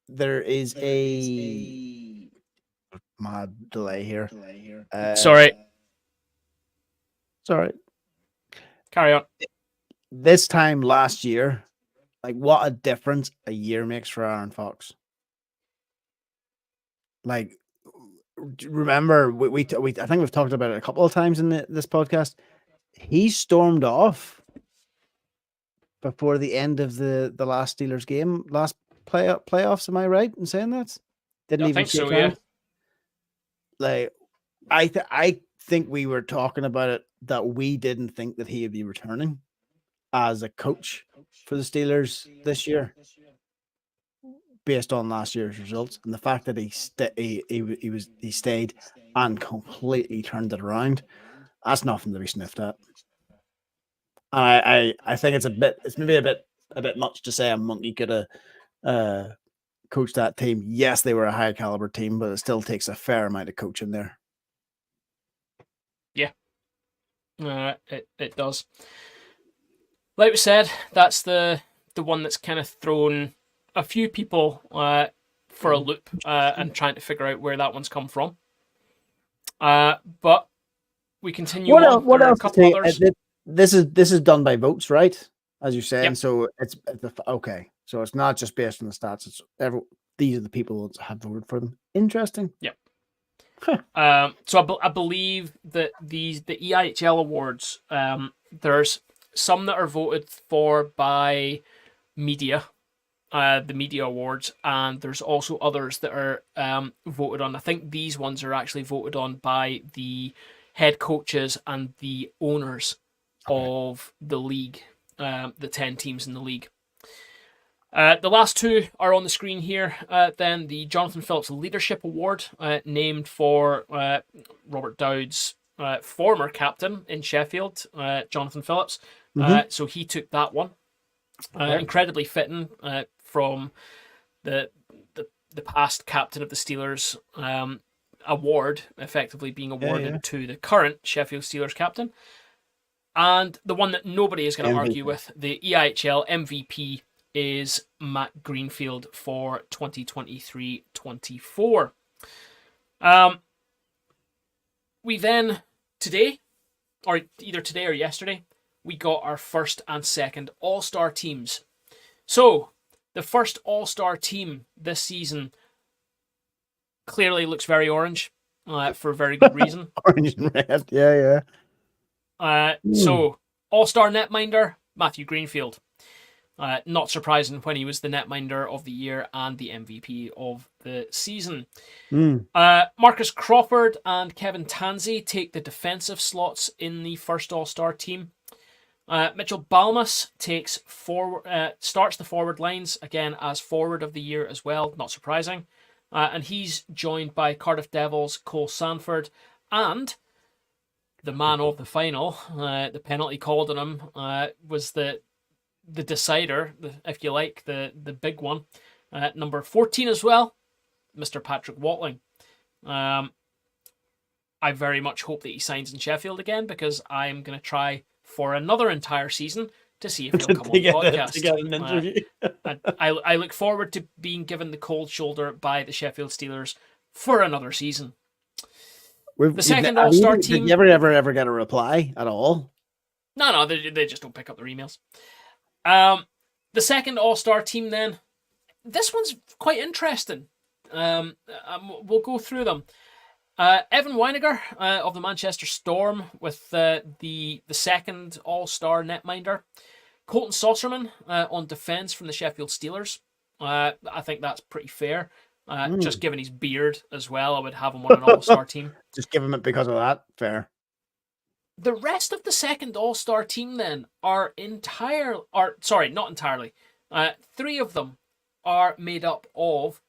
There is a mad delay here. Sorry. Sorry. Carry on. This time last year, like what a difference a year makes for Aaron Fox. Like, remember we I think we've talked about it a couple of times in this podcast. He stormed off before the end of the last Steelers game, last playoffs. Am I right in saying that? Didn't I even think so. shake hands. Yeah. Like, I think we were talking about it that we didn't think that he would be returning as a coach for the Steelers this year, based on last year's results, and the fact that he stayed and completely turned it around. That's nothing to be sniffed at. I think it's maybe a bit much to say a monkey could have coached that team. Yes, they were a high caliber team, but it still takes a fair amount of coaching there. Yeah, it does. Like we said, that's the one that's kind of thrown a few people for a loop and trying to figure out where that one's come from. But we continue on. What else? Others. This is done by votes, right? As you're saying, Yep. So it's okay. So it's not just based on the stats. It's these are the people that have voted for them. Interesting. Yep. Huh. So I believe that the EIHL awards, there's some that are voted for by media, the media awards, and there's also others that are voted on. I think these ones are actually voted on by the head coaches and the owners of the league, the 10 teams in the league. The last two are on the screen here. Then the Jonathan Phillips Leadership Award, named for Robert Dowd's former captain in Sheffield, Jonathan Phillips. So he took that one. Incredibly fitting from the past captain of the Steelers award, effectively being awarded to the current Sheffield Steelers captain. And the one that nobody is going to argue with, the EIHL MVP, is Matt Greenfield for 2023-24. We then, today, or either today or yesterday, we got our first and second All-Star teams. So, the first All-Star team this season clearly looks very orange, for a very good reason. Orange and red, yeah. So, All-Star netminder, Matthew Greenfield. Not surprising when he was the netminder of the year and the MVP of the season. Marcus Crawford and Kevin Tansey take the defensive slots in the first All-Star team. Mitchell Balmas starts the forward lines, again, as forward of the year as well, not surprising. And he's joined by Cardiff Devils' Cole Sanford and the man of the final. The penalty called on him was the decider, if you like, the big one. Number 14 as well, Mr. Patrick Watling. I very much hope that he signs in Sheffield again, because I'm going to try for another entire season to see if he'll come on the podcast. To get an interview. I look forward to being given the cold shoulder by the Sheffield Steelers for another season. The second All-Star team... Did you ever get a reply at all? No, they just don't pick up their emails. The second All-Star team then, this one's quite interesting. We'll go through them. Evan Weiniger of the Manchester Storm with the second All-Star netminder. Colton Saucerman on defense from the Sheffield Steelers. I think that's pretty fair. Just given his beard as well, I would have him on an All-Star team. Just give him it because of that. Fair. The rest of the second All-Star team then are not entirely. 3 of them are made up of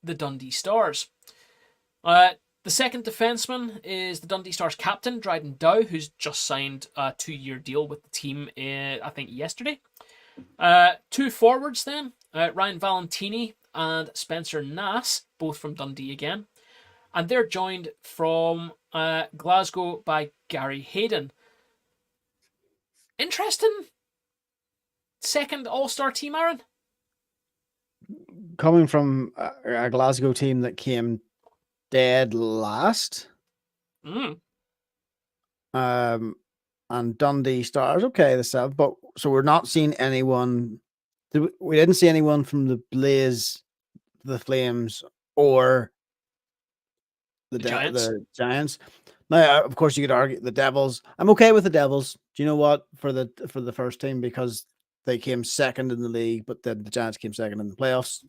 the Dundee Stars. The second defenseman is the Dundee Stars captain, Dryden Dow, who's just signed a 2-year deal with the team, I think, yesterday. 2 forwards then, Ryan Valentini and Spencer Nass, both from Dundee again. And they're joined from Glasgow by Gary Hayden. Interesting second All-Star team, Aaron? Coming from a Glasgow team that came dead last. And Dundee Stars, okay, but so we're not seeing anyone. We didn't see anyone from the Blaze, the Flames, or the Giants. Now, of course, you could argue the Devils. I'm okay with the Devils. Do you know what? For the first team, because they came second in the league, but then the Giants came second in the playoffs.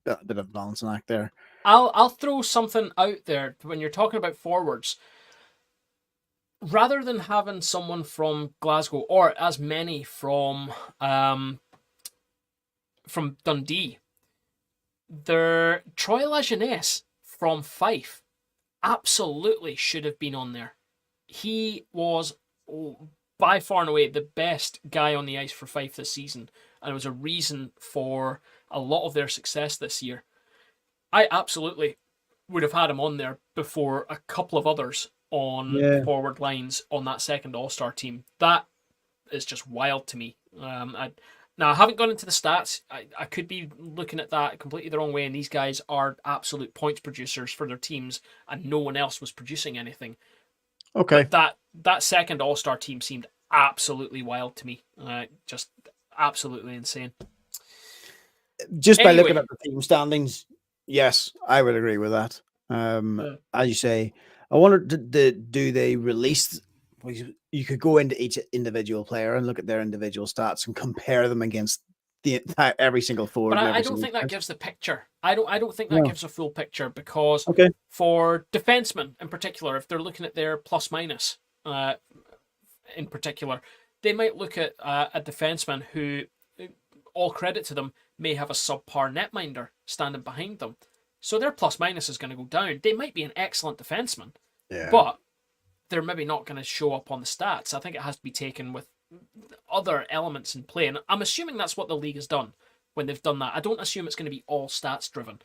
A bit of balancing act there. I'll throw something out there when you're talking about forwards. Rather than having someone from Glasgow, or as many from Dundee, Troy Lajeunesse from Fife absolutely should have been on there. He was by far and away the best guy on the ice for Fife this season, and it was a reason for a lot of their success this year. I absolutely would have had him on there before a couple of others on forward lines on that second All-Star team. That is just wild to me. I haven't gone into the stats. I could be looking at that completely the wrong way, and these guys are absolute points producers for their teams, and no one else was producing anything. Okay. But that second All-Star team seemed absolutely wild to me. Just absolutely insane. Just by looking at the team standings, yes, I would agree with that. As you say, I wonder, do they release? You could go into each individual player and look at their individual stats and compare them against every single forward. But I don't think that gives the picture. I don't think that gives a full picture, because for defensemen in particular, if they're looking at their plus minus in particular, they might look at a defenseman who, all credit to them, may have a subpar netminder standing behind them. So their plus minus is going to go down. They might be an excellent defenseman, but they're maybe not going to show up on the stats. I think it has to be taken with other elements in play. And I'm assuming that's what the league has done when they've done that. I don't assume it's going to be all stats driven.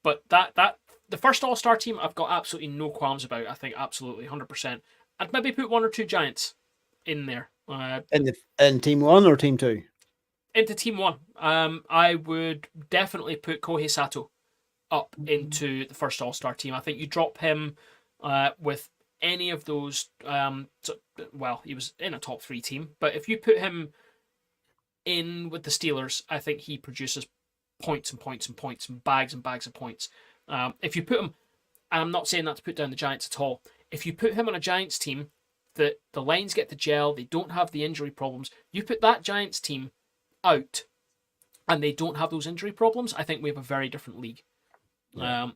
But that the first All-Star team, I've got absolutely no qualms about. I think absolutely 100%. I'd maybe put 1 or 2 Giants in there. In team 1 or team 2? Into team 1. I would definitely put Kohei Sato up into the first All-Star team. I think you drop him with any of those. He was in a top 3 team, but if you put him in with the Steelers, I think he produces points and points and points and bags of points. If you put him, and I'm not saying that to put down the Giants at all, if you put him on a Giants team that the lines get to gel, they don't have the injury problems, you put that Giants team out and they don't have those injury problems, I think we have a very different league. And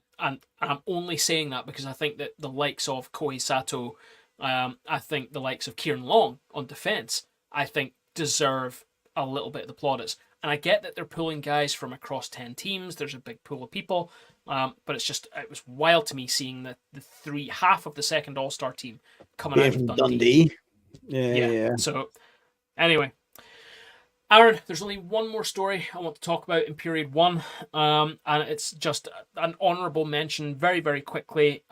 I'm only saying that because I think that the likes of Kohei Sato, I think the likes of Kieran Long on defense, I think deserve a little bit of the plaudits. And I get that they're pulling guys from across 10 teams. There's a big pool of people. But it was wild to me seeing the half of the second All-Star team coming out of Dundee. Yeah. So anyway, Aaron, there's only one more story I want to talk about in period 1. And it's just an honourable mention very, very quickly.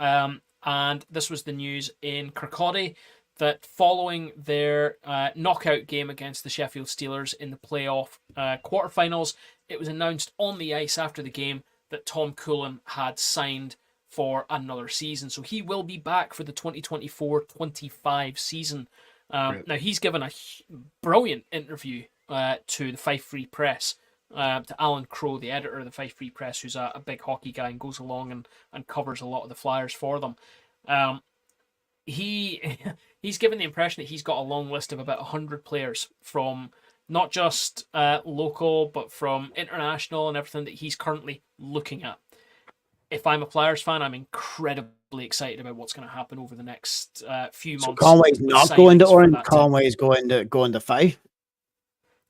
and this was the news in Kirkcaldy that following their knockout game against the Sheffield Steelers in the playoff quarterfinals, it was announced on the ice after the game that Tom Cullen had signed for another season. So he will be back for the 2024-25 season. Now, he's given a brilliant interview to the Fife Free Press, to Alan Crowe, the editor of the Fife Free Press, who's a big hockey guy and goes along and covers a lot of the Flyers for them. He's given the impression that he's got a long list of about 100 players from not just local, but from international and everything that he's currently looking at. If I'm a Flyers fan, I'm incredibly excited about what's going to happen over the next few months. So Conway's not going to Orange. Conway's going to Fife.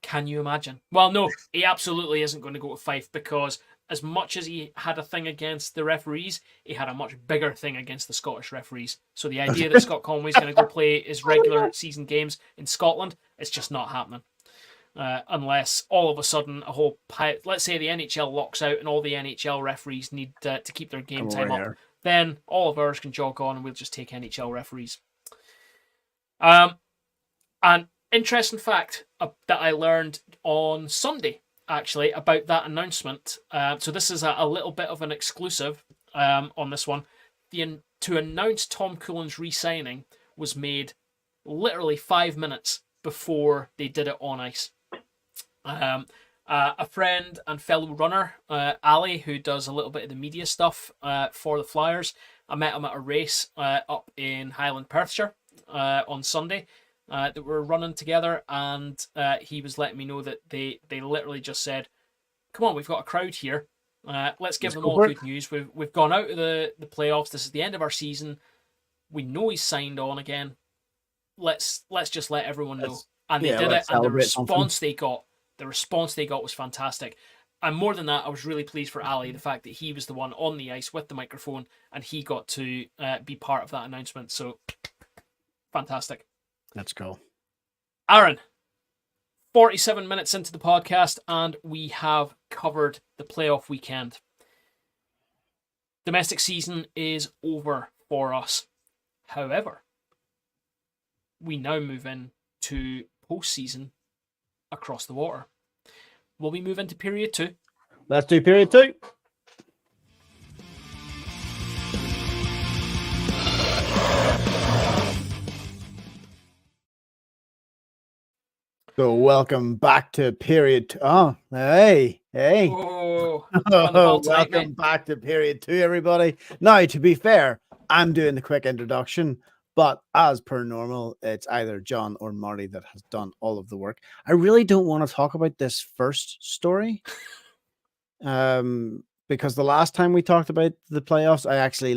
Can you imagine? Well, no, he absolutely isn't going to go to Fife, because as much as he had a thing against the referees, he had a much bigger thing against the Scottish referees. So the idea that Scott Conway's going to go play his regular season games in Scotland, it's just not happening. Unless all of a sudden let's say the NHL locks out and all the NHL referees need to keep their game time up, then all of ours can jog on and we'll just take NHL referees. An interesting fact that I learned on Sunday, actually, about that announcement. So this is a little bit of an exclusive on this one. To announce Tom Cullen's re-signing was made literally 5 minutes before they did it on ice. A friend and fellow runner, Ali, who does a little bit of the media stuff for the Flyers, I met him at a race up in Highland, Perthshire on Sunday that we're running together, and he was letting me know that they literally just said, come on, we've got a crowd here. Let's give them all good news. We've gone out of the playoffs. This is the end of our season. We know he's signed on again. Let's just let everyone know. And they did it, and the response they got was fantastic. And more than that, I was really pleased for Ali, the fact that he was the one on the ice with the microphone, and he got to be part of that announcement. So, fantastic. Let's go. Aaron, 47 minutes into the podcast, and we have covered the playoff weekend. Domestic season is over for us. However, we now move in to postseason across the water. Will we move into period 2? Let's do period 2. So welcome back to period 2. Oh, hey. Oh, welcome back to period 2, everybody. Now, to be fair, I'm doing the quick introduction, but as per normal, it's either John or Marty that has done all of the work. I really don't want to talk about this first story, because the last time we talked about the playoffs, I actually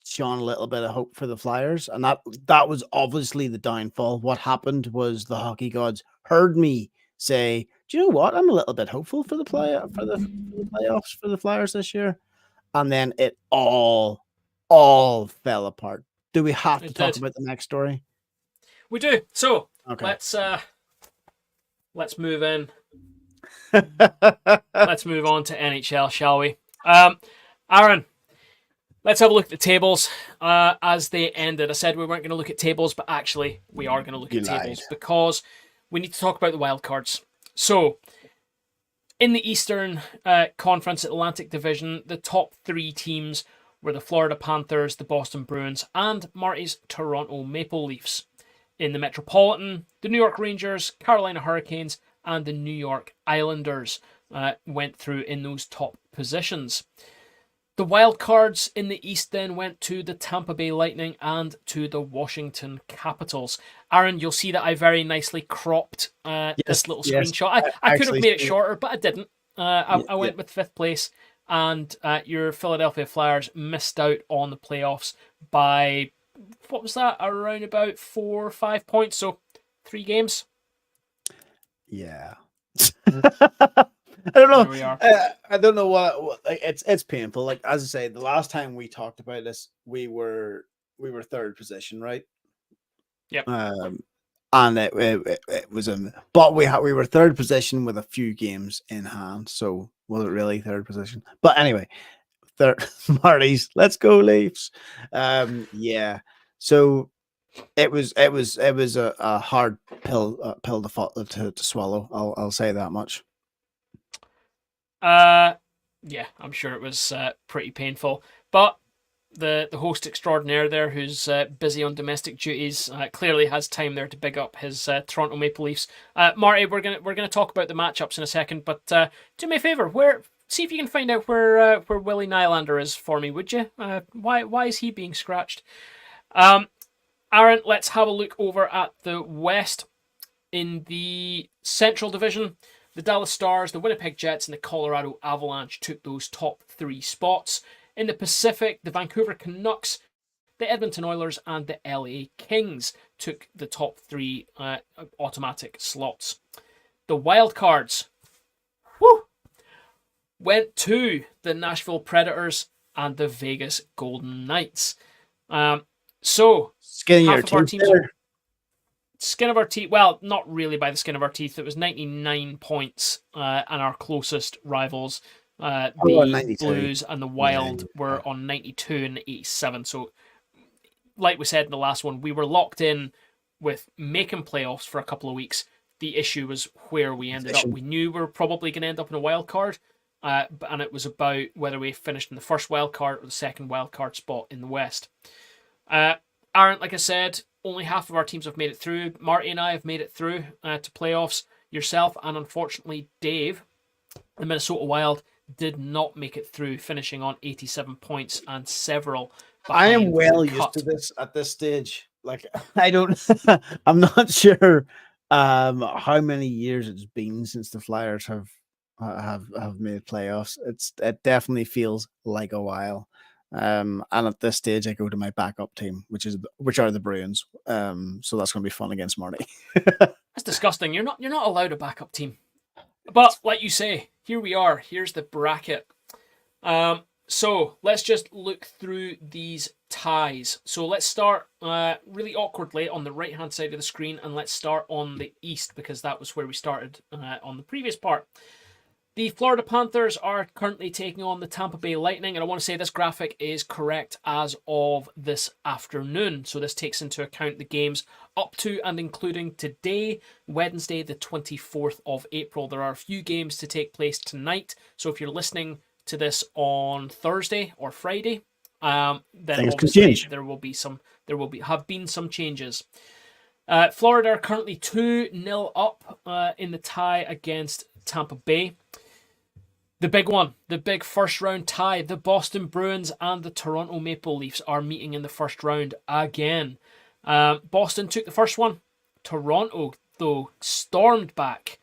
shone a little bit of hope for the Flyers, and that was obviously the downfall. What happened was the hockey gods heard me say, "Do you know what? I'm a little bit hopeful for the playoffs for the Flyers this year," and then it all fell apart. Do we have to talk about the next story? We do. So let's move in. Let's move on to NHL, shall we? Aaron, let's have a look at the tables as they ended. I said we weren't going to look at tables, but actually we are going to look at tables because we need to talk about the wild cards. So, in the Eastern Conference Atlantic Division, the top 3 teams were the Florida Panthers, the Boston Bruins, and Marty's Toronto Maple Leafs. In the Metropolitan, the New York Rangers, Carolina Hurricanes, and the New York Islanders went through in those top positions. The wild cards in the East then went to the Tampa Bay Lightning and to the Washington Capitals. Aaron, you'll see that I very nicely cropped this little screenshot. I could have made it shorter, but I didn't. I went with 5th place, and your Philadelphia Flyers missed out on the playoffs by, what was that, around about 4 or 5 points, so 3 games. Yeah. I don't know. I don't know what it's painful. Like, as I say, the last time we talked about this, we were 3rd position, right? Yep. And it was but we were 3rd position with a few games in hand. So was it really 3rd position? But anyway, They're Marty's. Let's go Leafs. Yeah. So it was a hard pill to swallow. I'll say that much. Yeah, I'm sure it was pretty painful. But the host extraordinaire there, who's busy on domestic duties, clearly has time there to big up his Toronto Maple Leafs. Marty, we're gonna talk about the matchups in a second, but do me a favor, see if you can find out where Willie Nylander is for me, would you? Why is he being scratched? Aaron, let's have a look over at the West. In the Central Division, the Dallas Stars, the Winnipeg Jets, and the Colorado Avalanche took those top 3 spots. In the Pacific, the Vancouver Canucks, the Edmonton Oilers, and the LA Kings took the top 3 automatic slots. The wildcards went to the Nashville Predators and the Vegas Golden Knights. So, half of our teams are... Skin of our teeth. Well, not really by the skin of our teeth. It was 99 points, and our closest rivals, the Blues and the Wild, were on 92 and 87. So, like we said in the last one, we were locked in with making playoffs for a couple of weeks. The issue was where we ended up. We knew we were probably going to end up in a wild card, and it was about whether we finished in the first wild card or the second wild card spot in the West. Aaron, like I said, only half of our teams have made it through. Marty and I have made it through to playoffs. Yourself and unfortunately Dave, the Minnesota Wild, did not make it through, finishing on 87 points and several. I am well used to this at this stage. Like, I don't, I'm not sure how many years it's been since the Flyers have made playoffs. It definitely feels like a while. And at this stage, I go to my backup team, which are the Bruins. So that's going to be fun against Marty. That's disgusting. You're not allowed a backup team. But like you say, here we are. Here's the bracket. So let's just look through these ties. So let's start really awkwardly on the right-hand side of the screen, and let's start on the East, because that was where we started on the previous part. The Florida Panthers are currently taking on the Tampa Bay Lightning, and I want to say this graphic is correct as of this afternoon. So this takes into account the games up to and including today, Wednesday, the 24th of April. There are a few games to take place tonight. So if you're listening to this on Thursday or Friday, then obviously there will have been some changes. Florida are currently 2-0 up in the tie against Tampa Bay. The big one, the big first round tie, the Boston Bruins and the Toronto Maple Leafs are meeting in the first round again. Boston took the first one. Toronto, though, stormed back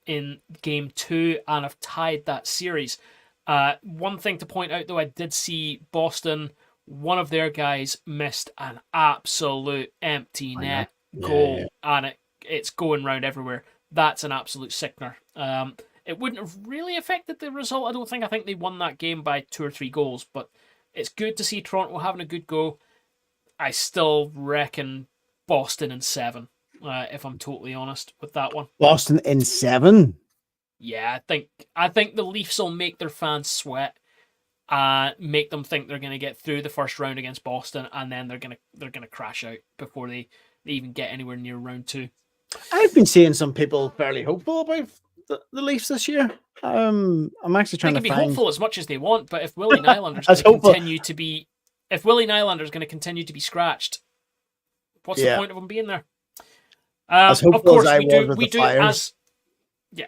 in game 2 and have tied that series. One thing to point out, though, I did see Boston, one of their guys missed an absolute empty net goal, and it's going round everywhere. That's an absolute sickener. It wouldn't have really affected the result, I don't think. I think they won that game by 2 or 3 goals, but it's good to see Toronto having a good go. I still reckon Boston in 7, if I'm totally honest with that one. Boston in 7? Yeah, I think the Leafs will make their fans sweat, make them think they're going to get through the first round against Boston, and then they're gonna crash out before they even get anywhere near round 2. I've been seeing some people fairly hopeful about the Leafs this year. I'm actually trying to be hopeful as much as they want, but if Willie Nylander's going to continue to be scratched, what's the point of him being there? Of course, we do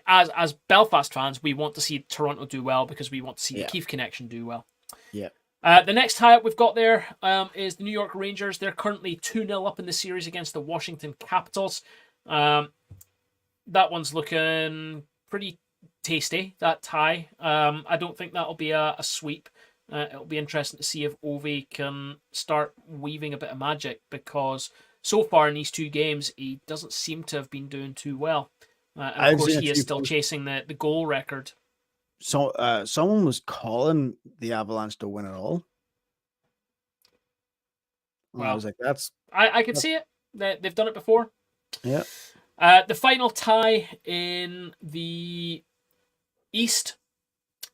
as Belfast fans, we want to see Toronto do well because we want to see the Keefe connection do well. Yeah. The next tie-up we've got there is the New York Rangers. They're currently 2-0 up in the series against the Washington Capitals. That one's looking pretty tasty, that tie. I don't think that'll be a sweep. It'll be interesting to see if Ovi can start weaving a bit of magic, because so far in these 2 games, he doesn't seem to have been doing too well. And of course, he is still chasing the goal record. So someone was calling the Avalanche to win it all. Well, I was like, I could see it. They've done it before. Yeah. The final tie in the East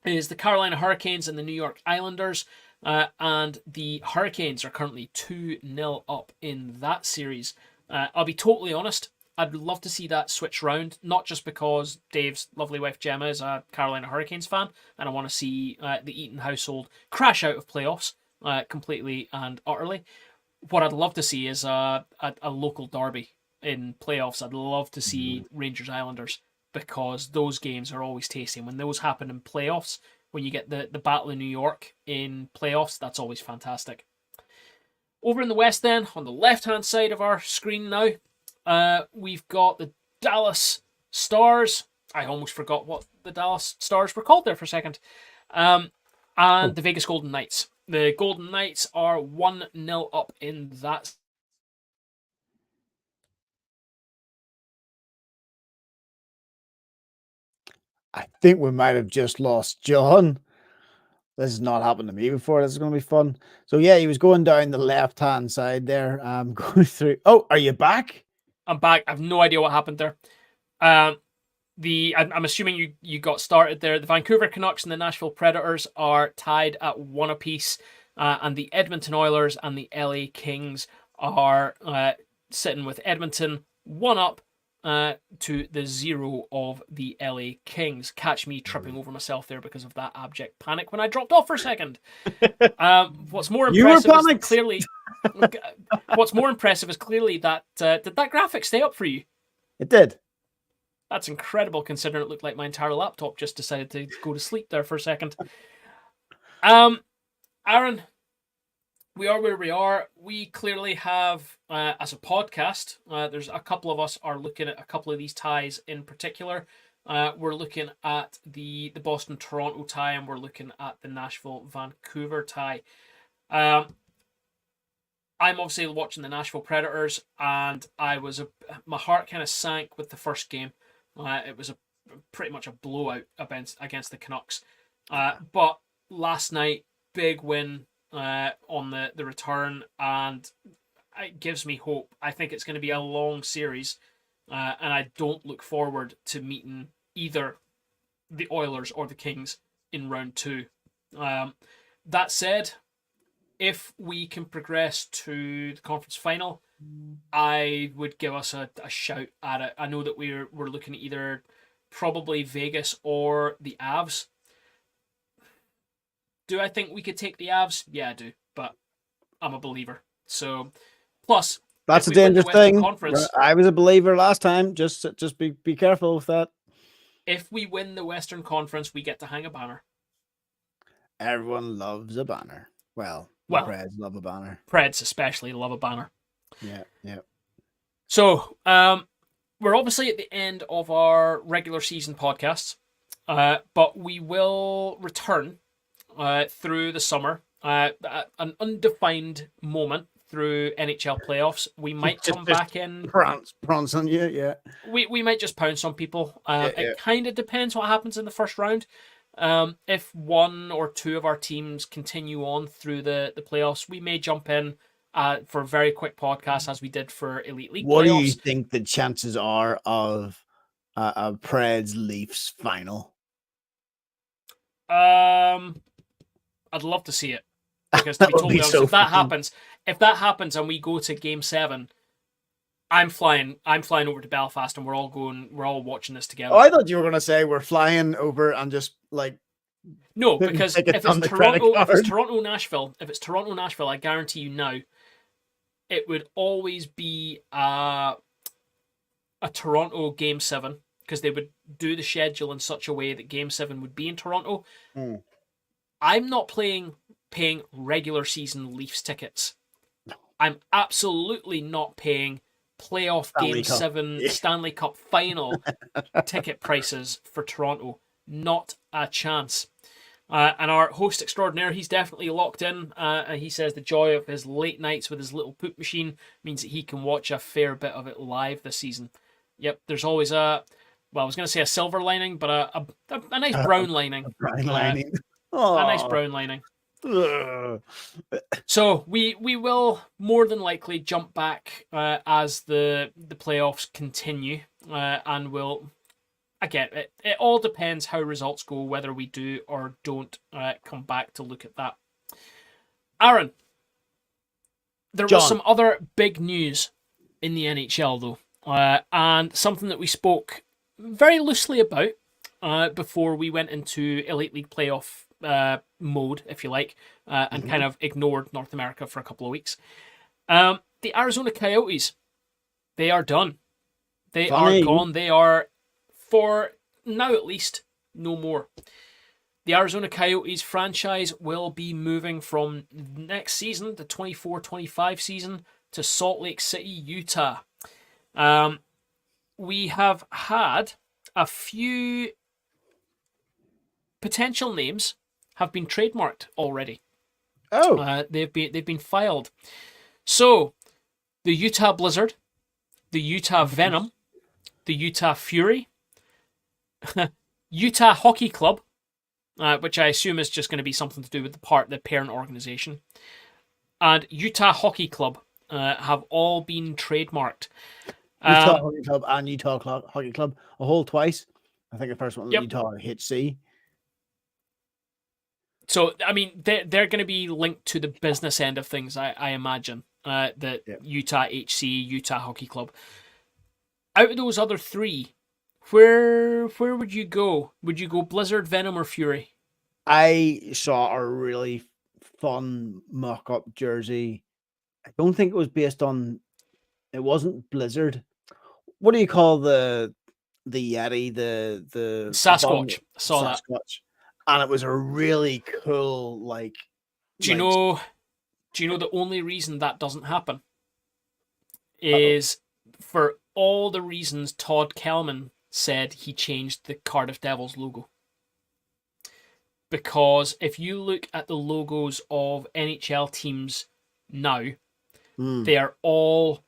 is the Carolina Hurricanes and the New York Islanders. And the Hurricanes are currently 2-0 up in that series. I'll be totally honest, I'd love to see that switch round, not just because Dave's lovely wife Gemma is a Carolina Hurricanes fan, and I want to see the Eaton household crash out of playoffs completely and utterly. What I'd love to see is a local derby in playoffs. I'd love to see Rangers Islanders, because those games are always tasty. When those happen in playoffs, when you get the Battle of New York in playoffs, that's always fantastic. Over in the West then, on the left-hand side of our screen now, we've got the Dallas Stars. I almost forgot what the Dallas Stars were called there for a second. And the Vegas Golden Knights. The Golden Knights are 1-0 up in that. I think we might have just lost John. This has not happened to me before. This is going to be fun. So yeah, he was going down the left-hand side there. Going through. Oh, are you back? I'm back. I have no idea what happened there. I'm assuming you got started there. The Vancouver Canucks and the Nashville Predators are tied at 1 apiece, and the Edmonton Oilers and the LA Kings are sitting with Edmonton 1 up to the 0 of the LA Kings. Catch me tripping over myself there because of that abject panic when I dropped off for a second. What's more impressive is clearly that did that graphic stay up for you? It did. That's incredible, considering it looked like my entire laptop just decided to go to sleep there for a second. Aaron, we are where we are. We clearly have, as a podcast, there's a couple of us are looking at a couple of these ties in particular. We're looking at the Boston-Toronto tie, and we're looking at the Nashville-Vancouver tie. I'm obviously watching the Nashville Predators, and my heart kind of sank with the first game. It was pretty much a blowout against the Canucks. But last night, big win on the return, and it gives me hope. I think it's going to be a long series, and I don't look forward to meeting either the Oilers or the Kings in round 2. That said, if we can progress to the conference final, I would give us a shout at it. I know that we're looking at either probably Vegas or the Avs. Do I think we could take the Avs? Yeah, I do, but I'm a believer. So, plus that's a dangerous thing. I was a believer last time. Just be careful with that. If we win the Western Conference, we get to hang a banner. Everyone loves a banner. Well, Preds love a banner. Preds especially love a banner. Yeah. So, we're obviously at the end of our regular season podcasts, but we will return through the summer at an undefined moment through NHL playoffs. We might come back in. Prance on you, yeah. We might just pounce on people. It kind of depends what happens in the first round. If one or two of our teams continue on through the playoffs, we may jump in for a very quick podcast, as we did for Elite League what playoffs. Do you think the chances are of a Preds Leafs final? I'd love to see it, because to be totally honest, if that happens and we go to Game 7, I'm flying over to Belfast, and we're all watching this together. Oh, I thought you were going to say we're flying over and just like. No, because if it's Toronto Nashville, I guarantee you now, it would always be a Toronto Game 7, because they would do the schedule in such a way that Game 7 would be in Toronto. I'm not paying regular season Leafs tickets. I'm absolutely not paying playoff Game 7 Stanley Cup final ticket prices for Toronto. Not a chance. And our host extraordinaire, he's definitely locked in. And he says the joy of his late nights with his little poop machine means that he can watch a fair bit of it live this season. Yep, there's always I was going to say a silver lining, but a nice brown lining. A nice brown lining. So we will more than likely jump back as the playoffs continue, and we'll again, it all depends how results go, whether we do or don't come back to look at that. Aaron, there was some other big news in the NHL, though, and something that we spoke very loosely about before we went into Elite League playoff mode, if you like, and kind of ignored North America for a couple of weeks. The Arizona Coyotes, they are done. They are gone. They are, for now at least, no more. The Arizona Coyotes franchise will be moving from next season, the 24-25 season, to Salt Lake City, Utah. We have had a few potential names have been trademarked already. Oh, they've been filed. So, the Utah Blizzard, the Utah Venom, the Utah Fury, Utah Hockey Club, which I assume is just going to be something to do with the parent organization, and Utah Hockey Club have all been trademarked. Utah Hockey Club and Utah Hockey Club, a whole twice. I think the first one was Utah HC. So, I mean, they're going to be linked to the business end of things, I imagine. Utah HC, Utah Hockey Club. Out of those other three, where would you go? Would you go Blizzard, Venom, or Fury? I saw a really fun mock-up jersey. I don't think it was based on. It wasn't Blizzard. What do you call the Yeti? The Sasquatch. Saw that. And it was a really cool like. Do you know the only reason that doesn't happen is for all the reasons Todd Kelman said he changed the Cardiff Devils logo. Because if you look at the logos of NHL teams now, they are all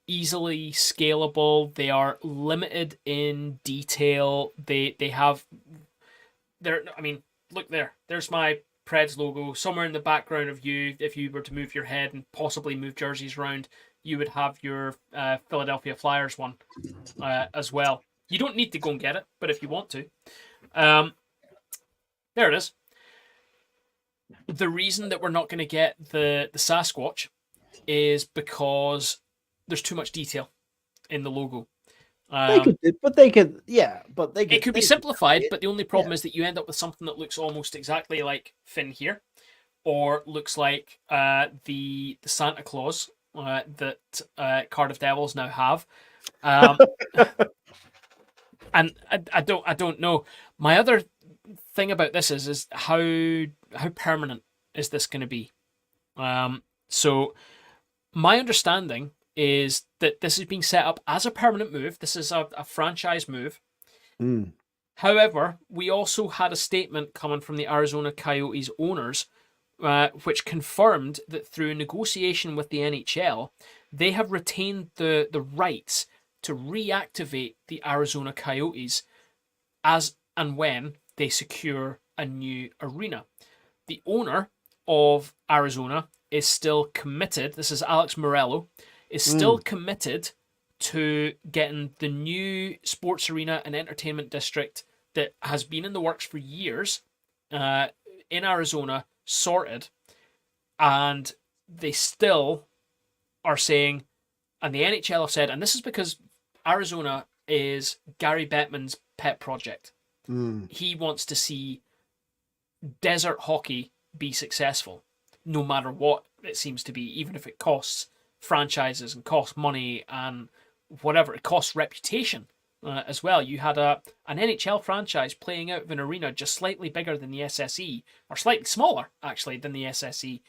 easily scalable. They are limited in detail. They have look there. There's my Preds logo. Somewhere in the background of you, if you were to move your head and possibly move jerseys around, you would have your Philadelphia Flyers one as well. You don't need to go and get it, but if you want to. There it is. The reason that we're not going to get the Sasquatch is because there's too much detail in the logo. It could be simplified, but the only problem is that you end up with something that looks almost exactly like Finn here, or looks like the Santa Claus that Cardiff Devils now have. And I don't know. My other thing about this is how permanent is this going to be? So my understanding is that this is being set up as a permanent move. This is a franchise move. However, we also had a statement coming from the Arizona Coyotes owners, which confirmed that through negotiation with the NHL, they have retained the rights to reactivate the Arizona Coyotes as and when they secure a new arena. The owner of Arizona is still committed. This is Alex Morello. Is still committed to getting the new sports arena and entertainment district that has been in the works for years in Arizona sorted. And they still are saying, and the NHL have said, and this is because Arizona is Gary Bettman's pet project. He wants to see desert hockey be successful, no matter what it seems to be, even if it costs franchises and costs money and whatever. It costs reputation as well. You had an NHL franchise playing out of an arena just slightly bigger than the SSE, or slightly smaller actually than the SSE,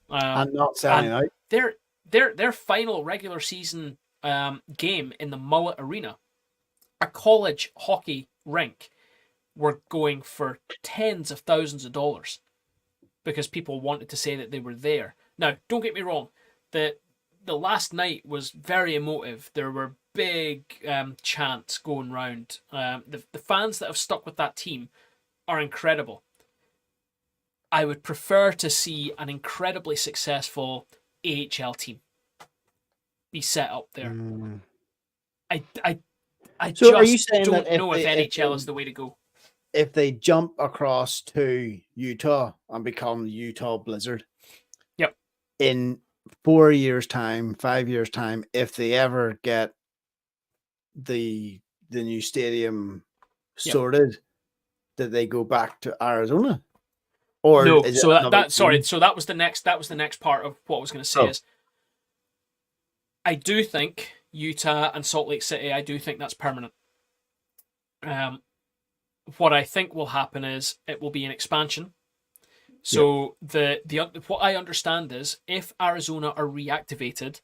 and not selling out. Their final regular season game in the Mullet Arena, a college hockey rink, were going for tens of thousands of dollars because people wanted to say that they were there. Now, don't get me wrong, the last night was very emotive. There were big chants going round. The fans that have stuck with that team are incredible. I would prefer to see an incredibly successful AHL team be set up there. I So are you just saying don't that know if NHL is the way to go. If they jump across to Utah and become Utah Blizzard, yep, in 4 years' time, 5 years' time, if they ever get the new stadium sorted, that they go back to Arizona? Or no, is it so another team? so that was the next part of what I was going to say is I do think Utah and Salt Lake City, I do think that's permanent. What I think will happen is it will be an expansion. So the what I understand is if Arizona are reactivated,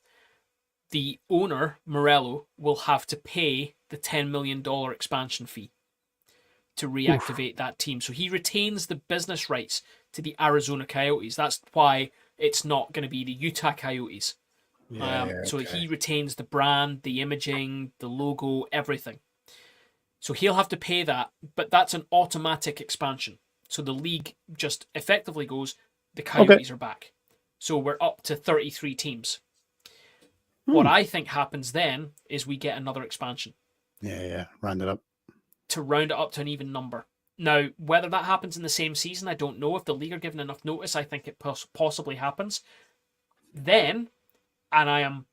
the owner Morello will have to pay the $10 million expansion fee to reactivate that team. So he retains the business rights to the Arizona Coyotes. That's why it's not going to be the Utah Coyotes. So he retains the brand, the imaging, the logo, everything. So he'll have to pay that, but that's an automatic expansion. So the league just effectively goes, the Coyotes are back. So we're up to 33 teams. What I think happens then is we get another expansion. Round it up. To round it up to an even number. Now, whether that happens in the same season, I don't know. If the league are given enough notice, I think it possibly happens. Then, and I am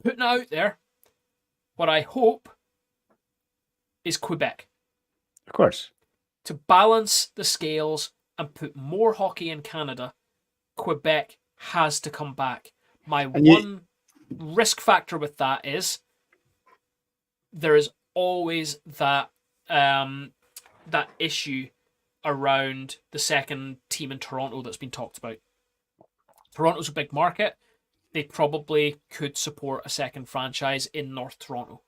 putting it out there, what I hope is Quebec. Of course. To balance the scales and put more hockey in Canada, Quebec has to come back. My one risk factor with that is there is always that that issue around the second team in Toronto that's been talked about. Toronto's a big market. They probably could support a second franchise in North Toronto,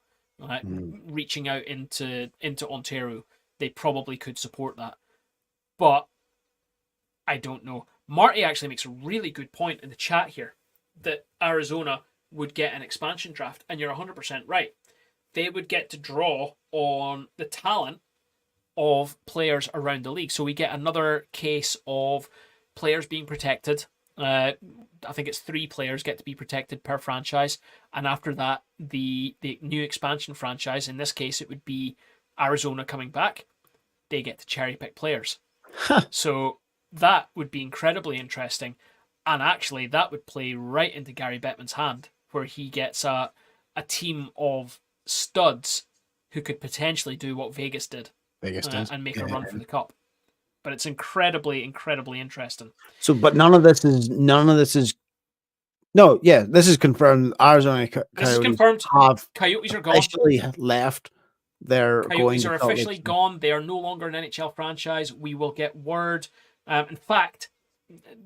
reaching out into Ontario. They probably could support that, but I don't know. Marty actually makes a really good point in the chat here that Arizona would get an expansion draft, and you're 100% right. They would get to draw on the talent of players around the league. So we get another case of players being protected. I think it's 3 players get to be protected per franchise, and after that, the new expansion franchise, in this case, it would be Arizona coming back. They get to cherry pick players. So that would be incredibly interesting, and actually that would play right into Gary Bettman's hand, where he gets a team of studs who could potentially do what Vegas did and make a run for the cup. But it's incredibly, incredibly interesting. So, but this is this is confirmed. Arizona Coyotes this is confirmed. Coyotes are gone. Officially left. They're Coyotes are officially gone. They are no longer an NHL franchise. We will get word. In fact,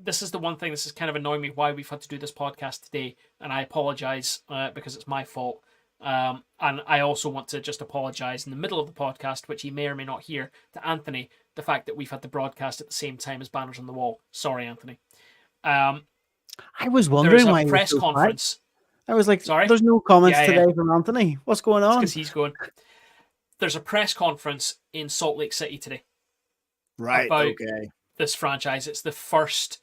this is the one thing. This is kind of annoying me why we've had to do this podcast today, and I apologize because it's my fault. And I also want to just apologize in the middle of the podcast, which he may or may not hear, to Anthony, the fact that we've had the broadcast at the same time as Banners on the Wall. Sorry, Anthony. I was wondering why press conference. I was like, sorry? There's no comments today from Anthony. What's going on? Because he's going. There's a press conference in Salt Lake City today. Right, about this franchise. It's the first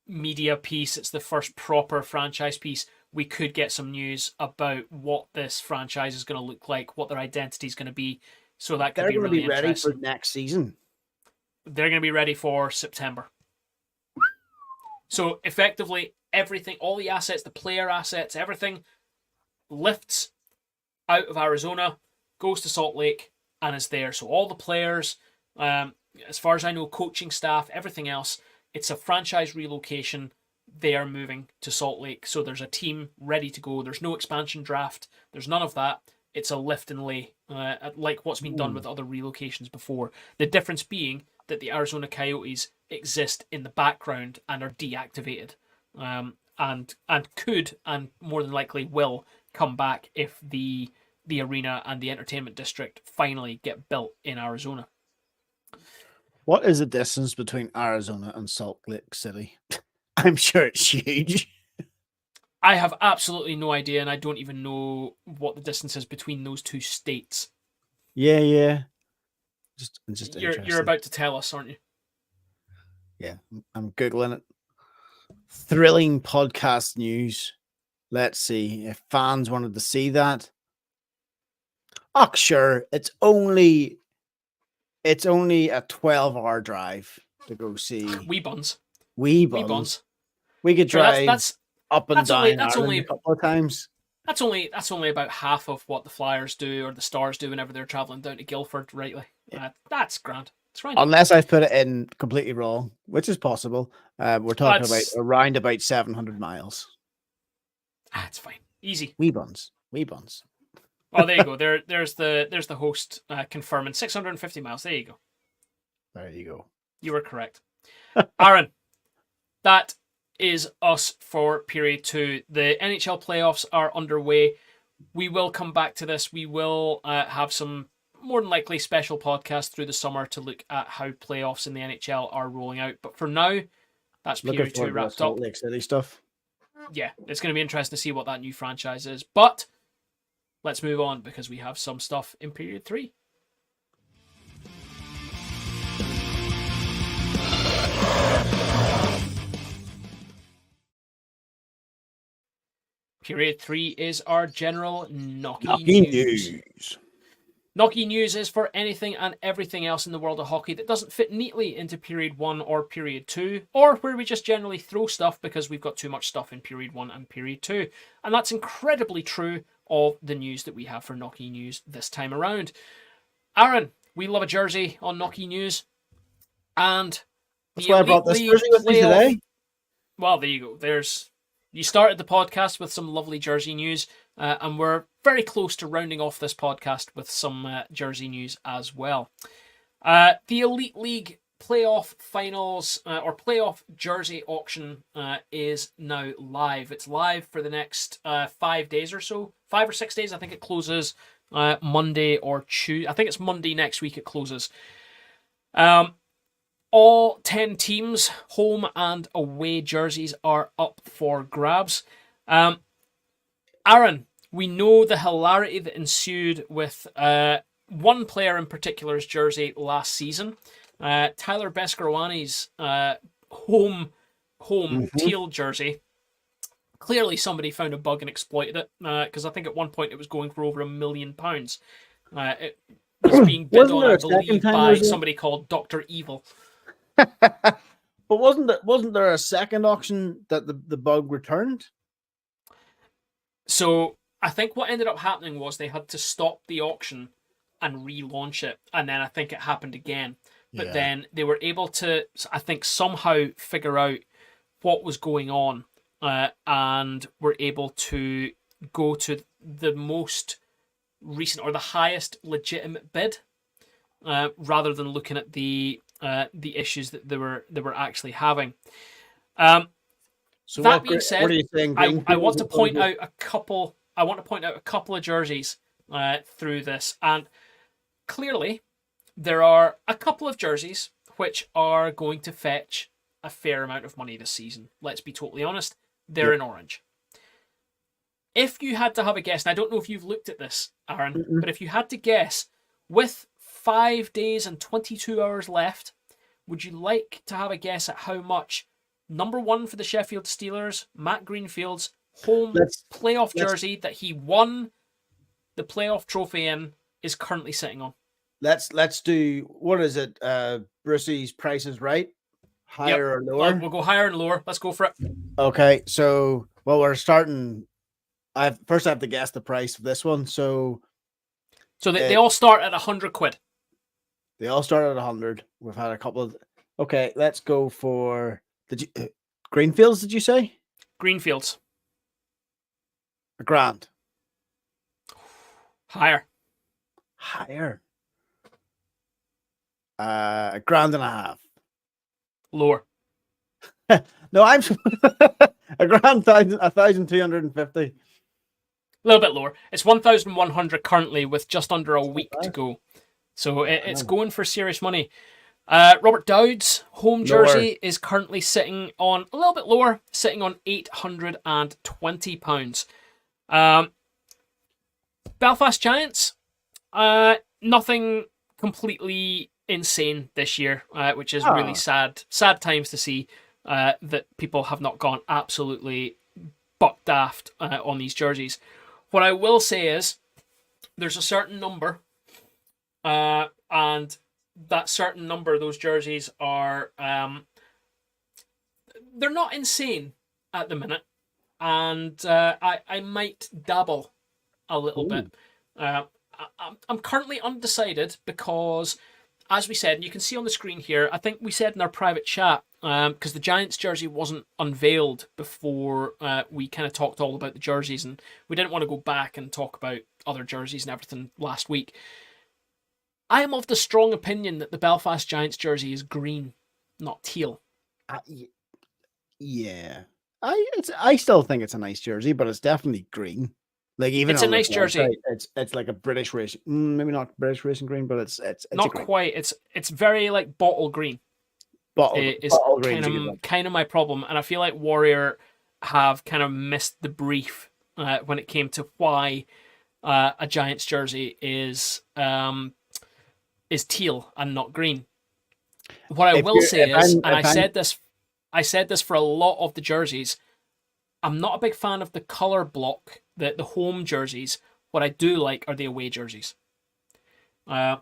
media piece. It's the first proper franchise piece. We could get some news about what this franchise is going to look like, what their identity is going to be. So that could be really interesting. They're going to be ready for next season. They're going to be ready for September. So effectively, everything, all the assets, the player assets, everything lifts out of Arizona, goes to Salt Lake, and is there. So all the players, as far as I know, coaching staff, everything else, it's a franchise relocation. They are moving to Salt Lake. So there's a team ready to go. There's no expansion draft. There's none of that. It's a lift and lay, like what's been done with other relocations before. The difference being that the Arizona Coyotes exist in the background and are deactivated, and could, and more than likely will, come back if the arena and the entertainment district finally get built in Arizona. What is the distance between Arizona and Salt Lake City? I'm sure it's huge. I have absolutely no idea, and I don't even know what the distance is between those two states. Yeah. Just you're about to tell us, aren't you? Yeah, I'm Googling it. Thrilling podcast news. Let's see if fans wanted to see that. Oh, sure. It's only a 12-hour drive to go see Wee buns. Wee Wee Buns. buns. We could Sure, drive up and that's down only Ireland a couple of times. That's only about half of what the Flyers do or the Stars do whenever they're travelling down to Guildford, rightly. That's grand. It's right. Unless I've put it in completely wrong, which is possible. We're talking about That's around about 700 miles. It's fine. Easy. Wee buns. Wee buns. Oh, there you go. There's the host confirming 650 miles. There you go. There you go. You were correct. Aaron, that is us for period 2. The NHL playoffs are underway. We will come back to this. We will have some more than likely special podcasts through the summer to look at how playoffs in the NHL are rolling out. But for now, that's period 2 wrapped up. Lake City stuff. Yeah, it's going to be interesting to see what that new franchise is. But let's move on because we have some stuff in period 3. Period 3 is our general Knocky news. Knocky news is for anything and everything else in the world of hockey that doesn't fit neatly into period 1 or period 2, or where we just generally throw stuff because we've got too much stuff in period 1 and period 2. And that's incredibly true of the news that we have for Knocky news this time around. Aaron, we love a jersey on Knocky news. And that's why I brought this jersey with me today. Well, there you go. You started the podcast with some lovely jersey news, and we're very close to rounding off this podcast with some jersey news as well. The Elite League playoff finals or playoff jersey auction is now live. It's live for the next 5 days or so. 5 or 6 days. I think it closes Monday or Tuesday. I think it's Monday next week it closes. All 10 teams, home and away jerseys are up for grabs. Aaron, we know the hilarity that ensued with one player in particular's jersey last season. Tyler Beskorowany's home teal jersey. Clearly somebody found a bug and exploited it, because I think at one point it was going for over £1 million. It was being bid on, I believe, by somebody called Dr. Evil. But wasn't there a second auction that the bug returned? So I think what ended up happening was they had to stop the auction and relaunch it, and then I think it happened again. But then they were able to, I think, somehow figure out what was going on, and were able to go to the most recent or the highest legitimate bid, rather than looking at the issues that they were actually having. So that being said, what are you saying? I want to point out a couple. I want to point out a couple of jerseys through this, and clearly there are a couple of jerseys which are going to fetch a fair amount of money this season. Let's be totally honest; they're in orange. If you had to have a guess, and I don't know if you've looked at this, Aaron, but if you had to guess, with 5 days and 22 hours left, would you like to have a guess at how much number 1 for the Sheffield Steelers, Matt Greenfield's home playoff jersey that he won the playoff trophy in is currently sitting on? Let's do, what is it? Brucey's Price is Right? Higher or lower? We'll go higher and lower. Let's go for it. Okay, so we're starting. First I have to guess the price of this one. So they all start at £100. They all start at 100. We've had a couple of. Okay, let's go for Greenfields. Did you say Greenfields? £1,000. Higher. £1,500. Lower. No, I'm £1,250. A little bit lower. It's 1,100 currently, with just under a week to go. So it's going for serious money. Robert Dowd's home jersey is currently sitting on a little bit lower, sitting on £820. Belfast Giants, nothing completely insane this year, which is really sad. Sad times to see that people have not gone absolutely buck daft on these jerseys. What I will say is, there's a certain number, and that certain number, those jerseys are they're not insane at the minute, and I might dabble a little bit. I'm currently undecided because, as we said, and you can see on the screen here, I think we said in our private chat, because the Giants jersey wasn't unveiled before we kind of talked all about the jerseys, and we didn't want to go back and talk about other jerseys and everything last week. I am of the strong opinion that the Belfast Giants jersey is green, not teal. Yeah. I still think it's a nice jersey, but it's definitely green. Like, even it's a nice jersey. It's like a British racing, maybe not British racing green, but it's not quite. It's very like bottle green. Bottle green kind of my problem, and I feel like Warrior have kind of missed the brief when it came to why a Giants jersey is teal and not green. What I will say is, and I said this for a lot of the jerseys, I'm not a big fan of the color block, the home jerseys. What I do like are the away jerseys.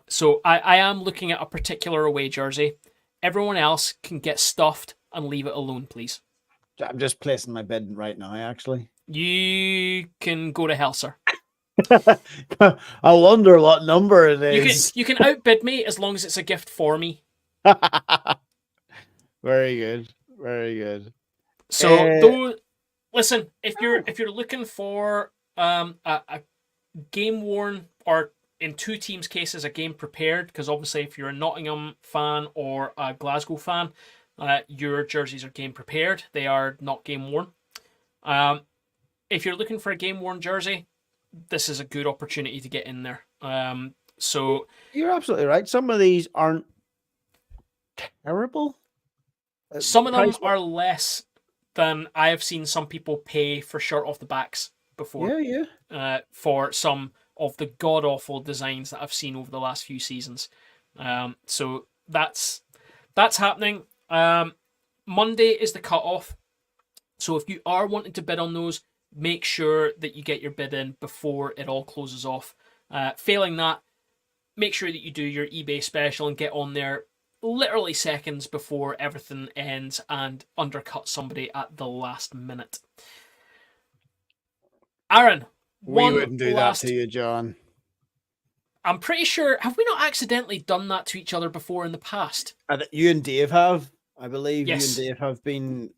So I am looking at a particular away jersey. Everyone else can get stuffed and leave it alone, please. I'm just placing my bid right now, actually. You can go to hell, sir. I wonder what number it is. You can outbid me as long as it's a gift for me. Very good. Very good. So listen, if you're looking for a game worn, or in two teams' cases, a game prepared, because obviously if you're a Nottingham fan or a Glasgow fan, your jerseys are game prepared. They are not game worn. If you're looking for a game worn jersey, this is a good opportunity to get in there. So you're absolutely right. Some of these aren't terrible. Some of them are less than I have seen some people pay for shirt off the backs before. Yeah. For some of the god awful designs that I've seen over the last few seasons. So that's happening. Monday is the cutoff. So if you are wanting to bid on those, make sure that you get your bid in before it all closes off. Failing that, make sure that you do your eBay special and get on there literally seconds before everything ends and undercut somebody at the last minute. Aaron, we wouldn't do that to you, John. I'm pretty sure, have we not accidentally done that to each other before in the past? You and Dave have, I believe. Yes. You and Dave have been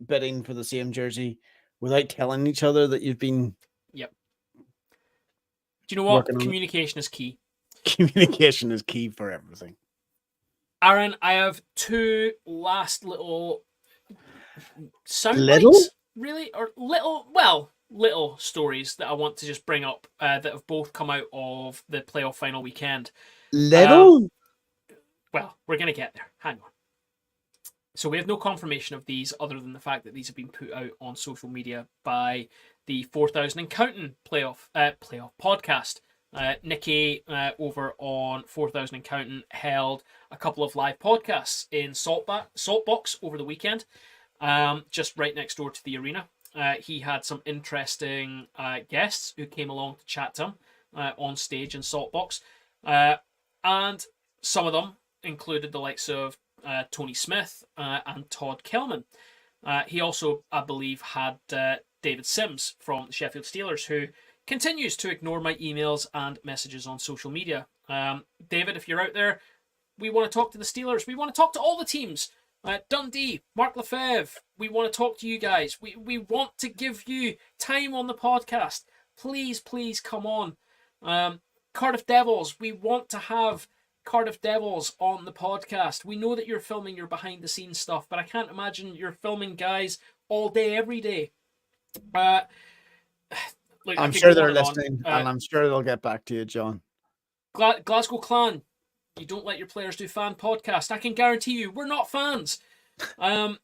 bidding for the same jersey without telling each other that you've been. Yep. Do you know what? Communication is key. Communication is key for everything. Aaron, I have two last little sound bites, really, or little stories that I want to just bring up that have both come out of the playoff final weekend. Little? Well, we're going to get there. Hang on. So we have no confirmation of these other than the fact that these have been put out on social media by the 4,000 and Counting playoff podcast. Nikki over on 4,000 and Counting held a couple of live podcasts in Saltbox over the weekend, just right next door to the arena. He had some interesting guests who came along to chat to him on stage in Saltbox, and some of them included the likes of Tony Smith and Todd Kelman. He also, I believe, had David Sims from the Sheffield Steelers, who continues to ignore my emails and messages on social media. David, if you're out there, we want to talk to the Steelers. We want to talk to all the teams. Dundee, Mark Lefebvre, we want to talk to you guys. We want to give you time on the podcast. Please come on. Cardiff Devils, we want to have Cardiff Devils on the podcast. We know that you're filming your behind the scenes stuff, but I can't imagine you're filming guys all day, every day. Look, I'm sure they're listening, and I'm sure they'll get back to you, John. Glasgow Clan, you don't let your players do fan podcast. I can guarantee you, we're not fans. I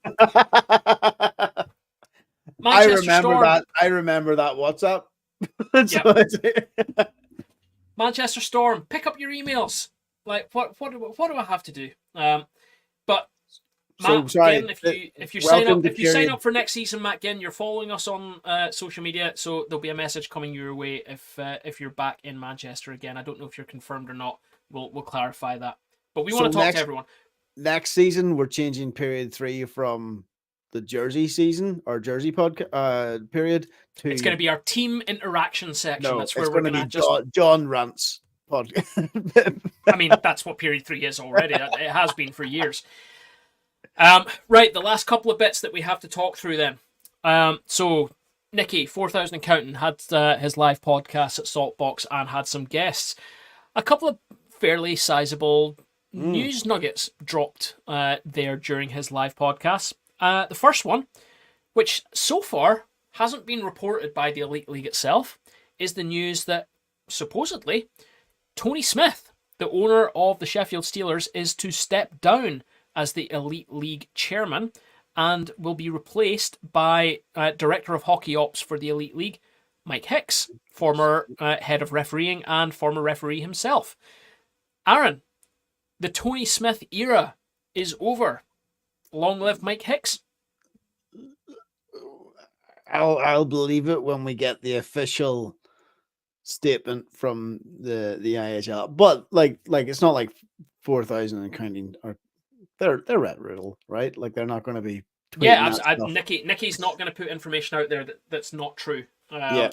remember that WhatsApp. Yep. Manchester Storm, pick up your emails. Like, what do I have to do? But Matt sorry. Ginn, if you sign up for next season, Matt Ginn, you're following us on social media, so there'll be a message coming your way if you're back in Manchester again. I don't know if you're confirmed or not. We'll clarify that. But we want to talk to everyone. Next season, we're changing period 3 from the Jersey season or Jersey period to. It's going to be our team interaction section. No, that's where we're going to just John Rants podcast. I mean, that's what period 3 is already. It has been for years. Right, the last couple of bits that we have to talk through then. So Nicky, 4,000 and Counting, had his live podcast at Saltbox and had some guests. A couple of fairly sizable news nuggets dropped there during his live podcast. The first one, which so far hasn't been reported by the Elite League itself, is the news that supposedly Tony Smith, the owner of the Sheffield Steelers, is to step down as the Elite League chairman and will be replaced by Director of Hockey Ops for the Elite League, Mike Hicks, former head of refereeing and former referee himself. Aaron, the Tony Smith era is over. Long live Mike Hicks. I'll believe it when we get the official statement from the EIHL. But like it's not like 4,000 and Counting are they're red riddle, right? Like they're not going to be. Yeah, Nicky's not going to put information out there that's not true.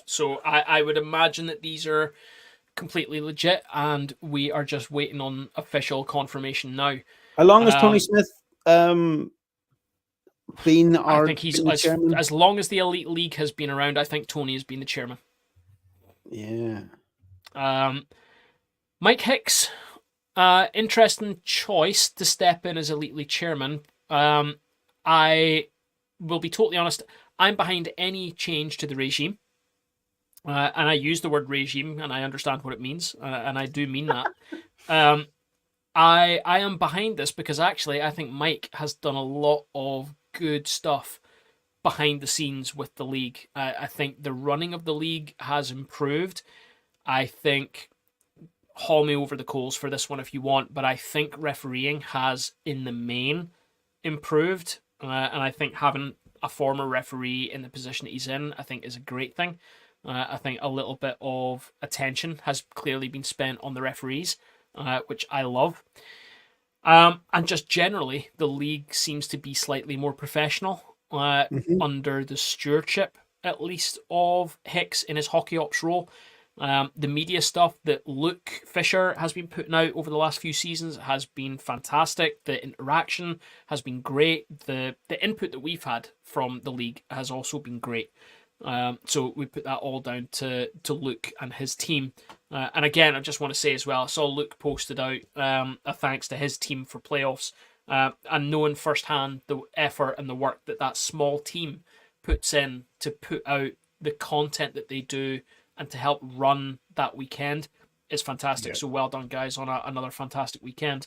So I would imagine that these are completely legit, and we are just waiting on official confirmation now. How long has Tony Smith been our? I think he's as long as the Elite League has been around. I think Tony has been the chairman. Yeah. Mike Hicks, interesting choice to step in as Elite League chairman. I will be totally honest. I'm behind any change to the regime. And I use the word regime, and I understand what it means, and I do mean that. I am behind this because actually I think Mike has done a lot of good stuff behind the scenes with the league. I think the running of the league has improved. I think, haul me over the coals for this one if you want, but I think refereeing has, in the main, improved. And I think having a former referee in the position that he's in, I think is a great thing. I think a little bit of attention has clearly been spent on the referees, which I love. And just generally, the league seems to be slightly more professional under the stewardship, at least, of Hicks in his hockey ops role. The media stuff that Luke Fisher has been putting out over the last few seasons has been fantastic. The interaction has been great. The input that we've had from the league has also been great. So we put that all down to Luke and his team. And again, I just want to say as well, I saw Luke posted out a thanks to his team for playoffs, and knowing firsthand the effort and the work that small team puts in to put out the content that they do and to help run that weekend is fantastic. Yeah. So well done, guys, on another fantastic weekend.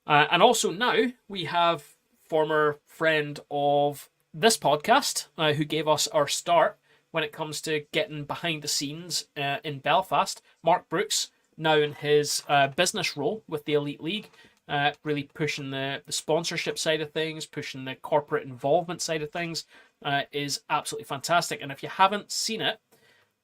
And also now we have former friend of this podcast, who gave us our start when it comes to getting behind the scenes in Belfast, Mark Brooks, now in his business role with the Elite League, really pushing the sponsorship side of things, pushing the corporate involvement side of things, is absolutely fantastic. And if you haven't seen it,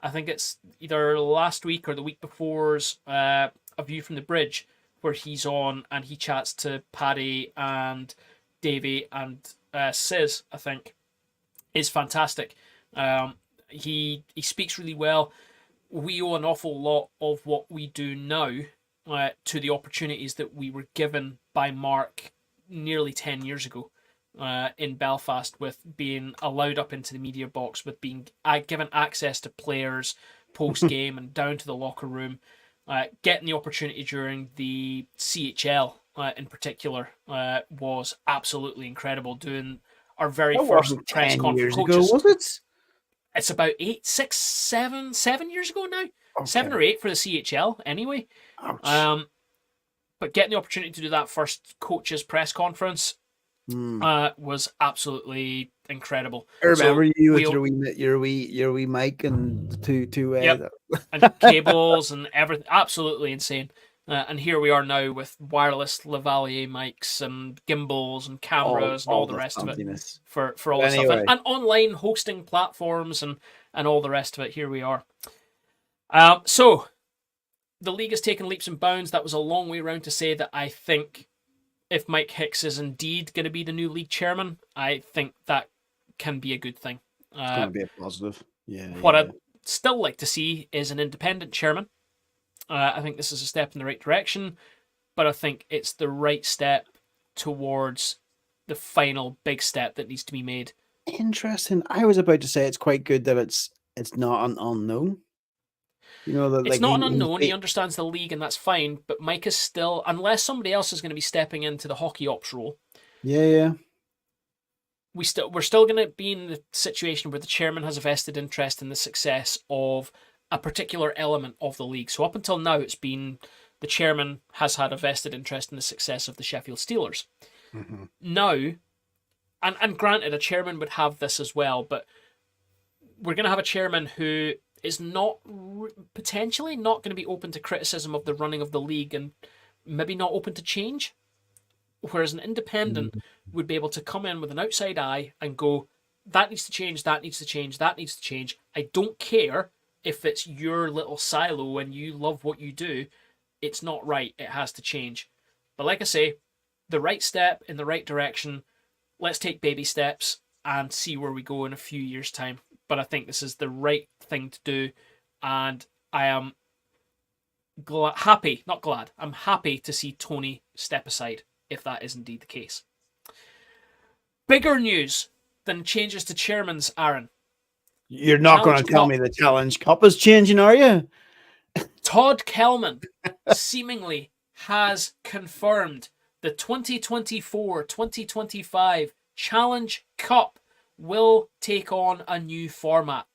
I think it's either last week or the week before's A View from the Bridge, where he's on and he chats to Paddy and Davey and Sis, I think, is fantastic. He speaks really well. We owe an awful lot of what we do now to the opportunities that we were given by Mark nearly 10 years ago in Belfast, with being allowed up into the media box, with being given access to players post-game and down to the locker room, getting the opportunity during the CHL in particular was absolutely incredible. Doing our very first press conference. Was it? It's about 7 years ago now. Okay. 7 or 8 for the CHL anyway. Ouch. But getting the opportunity to do that first coaches press conference was absolutely incredible. I remember you with your wee mic and two yep. and cables and everything. Absolutely insane. And here we are now with wireless lavalier mics and gimbals and cameras and all the rest of it for all the stuff. And online hosting platforms and all the rest of it. Here we are. So the league has taken leaps and bounds. That was a long way around to say that I think if Mike Hicks is indeed going to be the new league chairman, I think that can be a good thing. It's going to be a positive. Yeah. What I'd still like to see is an independent chairman. I think this is a step in the right direction, but I think it's the right step towards the final big step that needs to be made. Interesting. I was about to say it's quite good that it's not an unknown. You know, that it's not an unknown. He understands the league, and that's fine. But Mike is still, unless somebody else is going to be stepping into the hockey ops role. Yeah. We're still going to be in the situation where the chairman has a vested interest in the success of a particular element of the league. So up until now, it's been the chairman has had a vested interest in the success of the Sheffield Steelers. Mm-hmm. Now, and granted, a chairman would have this as well, but we're going to have a chairman who is potentially not going to be open to criticism of the running of the league and maybe not open to change. Whereas an independent would be able to come in with an outside eye and go, that needs to change, that needs to change, that needs to change. I don't care if it's your little silo and you love what you do. It's not right. It has to change. But like I say, the right step in the right direction. Let's take baby steps and see where we go in a few years' time. But I think this is the right thing to do. And I am I'm happy to see Tony step aside, if that is indeed the case. Bigger news than changes to chairmans, Aaron. You're not going to tell me the Challenge Cup is changing, are you? Todd Kelman seemingly has confirmed the 2024-2025 Challenge Cup will take on a new format.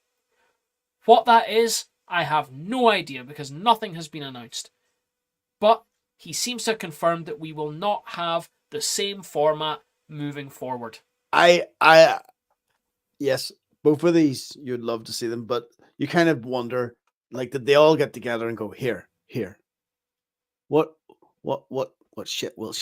What that is, I have no idea because nothing has been announced. But he seems to have confirmed that we will not have the same format moving forward. Yes, both of these, you'd love to see them, but you kind of wonder, like, did they all get together and go, here, what shit will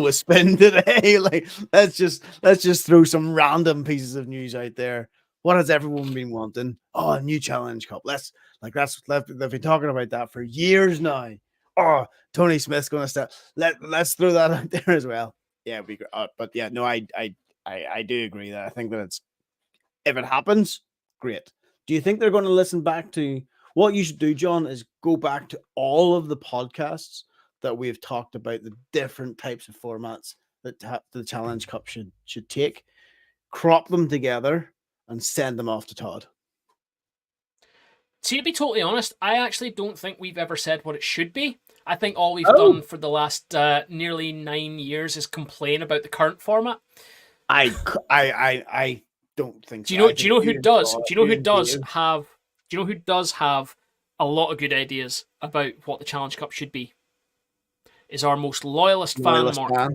we spend today? Like, let's just throw some random pieces of news out there. What has everyone been wanting? Oh, a new Challenge Cup. They've been talking about that for years now. Oh, Tony Smith's going to start. Let's throw that out there as well. Yeah, it'd be great. But yeah, no, I do agree that I think that if it happens, great. Do you think they're going to listen back to what you should do, John? Is go back to all of the podcasts that we've talked about, the different types of formats that the Challenge Cup should take, crop them together, and send them off to Todd. See, to be totally honest, I actually don't think we've ever said what it should be. I think all we've done for the last nearly 9 years is complain about the current format. I don't think so. Do you know who does? Do you know who does have a lot of good ideas about what the Challenge Cup should be? Is our most loyalist fan, Mark.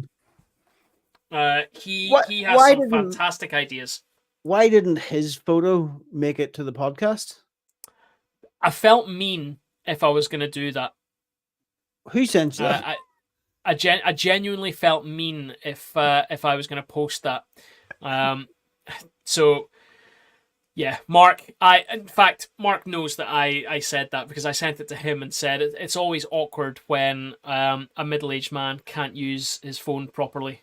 He has some fantastic ideas. Why didn't his photo make it to the podcast? I felt mean if I was going to do that. Who sent you that? I genuinely felt mean if I was going to post that. So yeah, Mark. In fact, Mark knows that I said that because I sent it to him and said it's always awkward when a middle-aged man can't use his phone properly.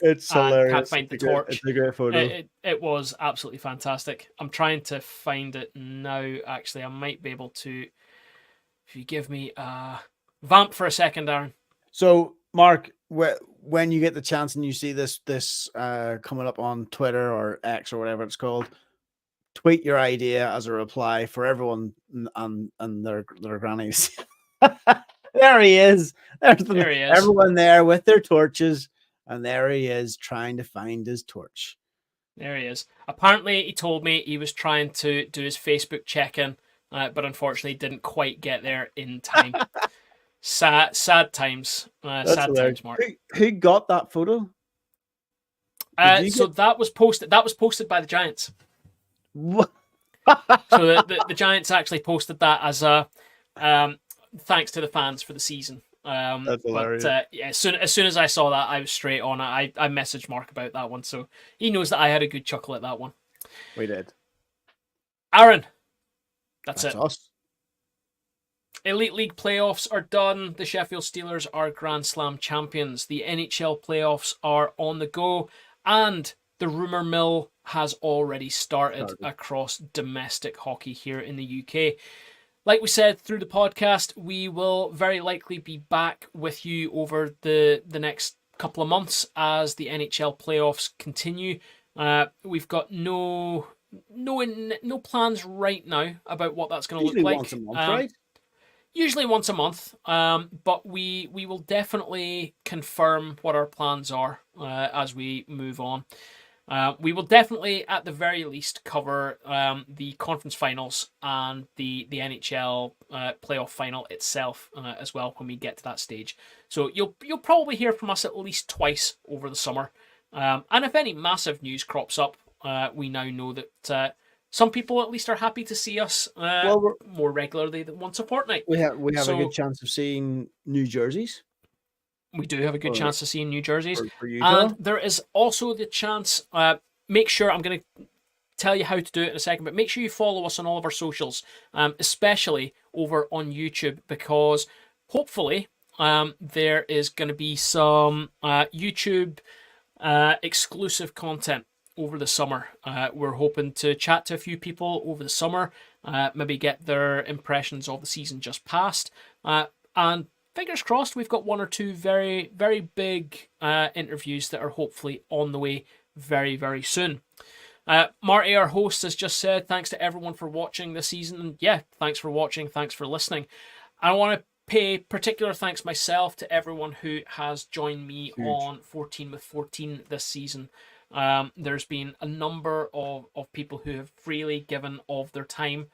It's hilarious. Can't find the torch. It's a great photo. It was absolutely fantastic. I'm trying to find it now. Actually, I might be able to. If you give me a vamp for a second, Aaron. So, Mark, when you get the chance and you see this coming up on Twitter or X or whatever it's called, tweet your idea as a reply for everyone and their grannies. There he is. There he is. Everyone there with their torches. And there he is trying to find his torch. There he is. Apparently, he told me he was trying to do his Facebook check-in, but unfortunately didn't quite get there in time. Sad times. Sad times, Mark. Who got that photo? That was posted. That was posted by the Giants. What? So the Giants actually posted that as a. thanks to the fans for the season. That's hilarious. But yeah, as soon as I saw that, I was straight on it. I messaged Mark about that one, so he knows that I had a good chuckle at that one. We did. Aaron, that's it. Us. Elite League playoffs are done. The Sheffield Steelers are Grand Slam champions. The NHL playoffs are on the go, and the rumour mill has already started across domestic hockey here in the UK. Like we said through the podcast, we will very likely be back with you over the next couple of months as the NHL playoffs continue. We've got no plans right now about what that's going to look like. Once a month, right? Usually once a month, but we will definitely confirm what our plans are as we move on. We will definitely, at the very least, cover the conference finals and the NHL playoff final itself as well when we get to that stage. So you'll probably hear from us at least twice over the summer. And if any massive news crops up, we now know that some people at least are happy to see us more regularly than once a fortnight. We have a good chance of seeing new jerseys. We do have a good chance of seeing new jerseys. For and there is also the chance, make sure, I'm going to tell you how to do it in a second, but make sure you follow us on all of our socials, especially over on YouTube, because hopefully there is going to be some YouTube exclusive content over the summer. We're hoping to chat to a few people over the summer, maybe get their impressions of the season just past, and fingers crossed, we've got one or two very, very big interviews that are hopefully on the way very, very soon. Marty, our host, has just said thanks to everyone for watching this season. And yeah, thanks for watching. Thanks for listening. I want to pay particular thanks myself to everyone who has joined me on 14 with 14 this season. There's been a number of people who have freely given of their time,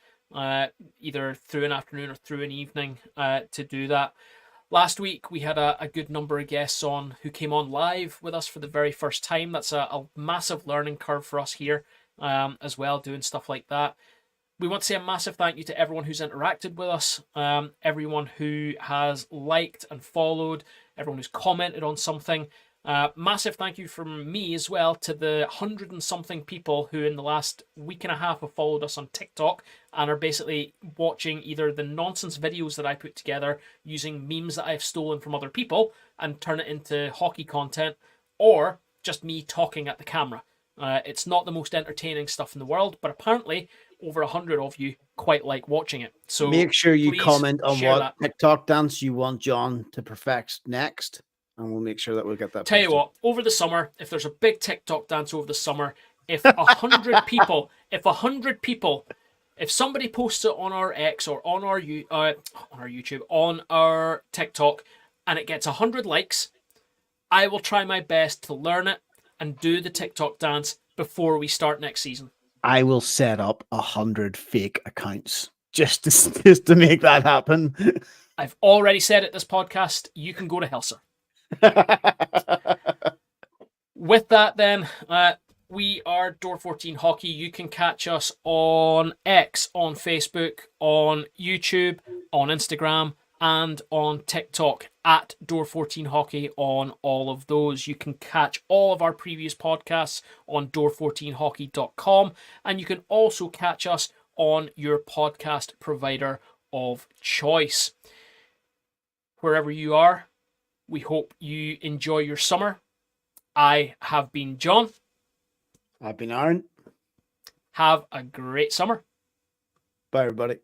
either through an afternoon or through an evening to do that. Last week, we had a good number of guests on who came on live with us for the very first time. That's a massive learning curve for us here as well, doing stuff like that. We want to say a massive thank you to everyone who's interacted with us, everyone who has liked and followed, everyone who's commented on something. Massive thank you from me as well to the 100 and something people who in the last week and a half have followed us on TikTok and are basically watching either the nonsense videos that I put together using memes that I've stolen from other people and turn it into hockey content, or just me talking at the camera. It's not the most entertaining stuff in the world, but apparently over 100 of you quite like watching it. So make sure you comment on what TikTok dance you want John to perfect next. And we'll make sure that we'll get that. Tell you what, over the summer, if there's a big TikTok dance over the summer, if 100 people, if somebody posts it on our X or on our YouTube, on our TikTok, and it gets 100 likes, I will try my best to learn it and do the TikTok dance before we start next season. I will set up 100 fake accounts just to make that happen. I've already said it this podcast. You can go to hell, sir. With that, then, we are Door 14 Hockey. You can catch us on X, on Facebook, on YouTube, on Instagram, and on TikTok at Door 14 Hockey on all of those. You can catch all of our previous podcasts on door14hockey.com, and you can also catch us on your podcast provider of choice. Wherever you are, we hope you enjoy your summer. I have been John. I've been Aaron. Have a great summer. Bye, everybody.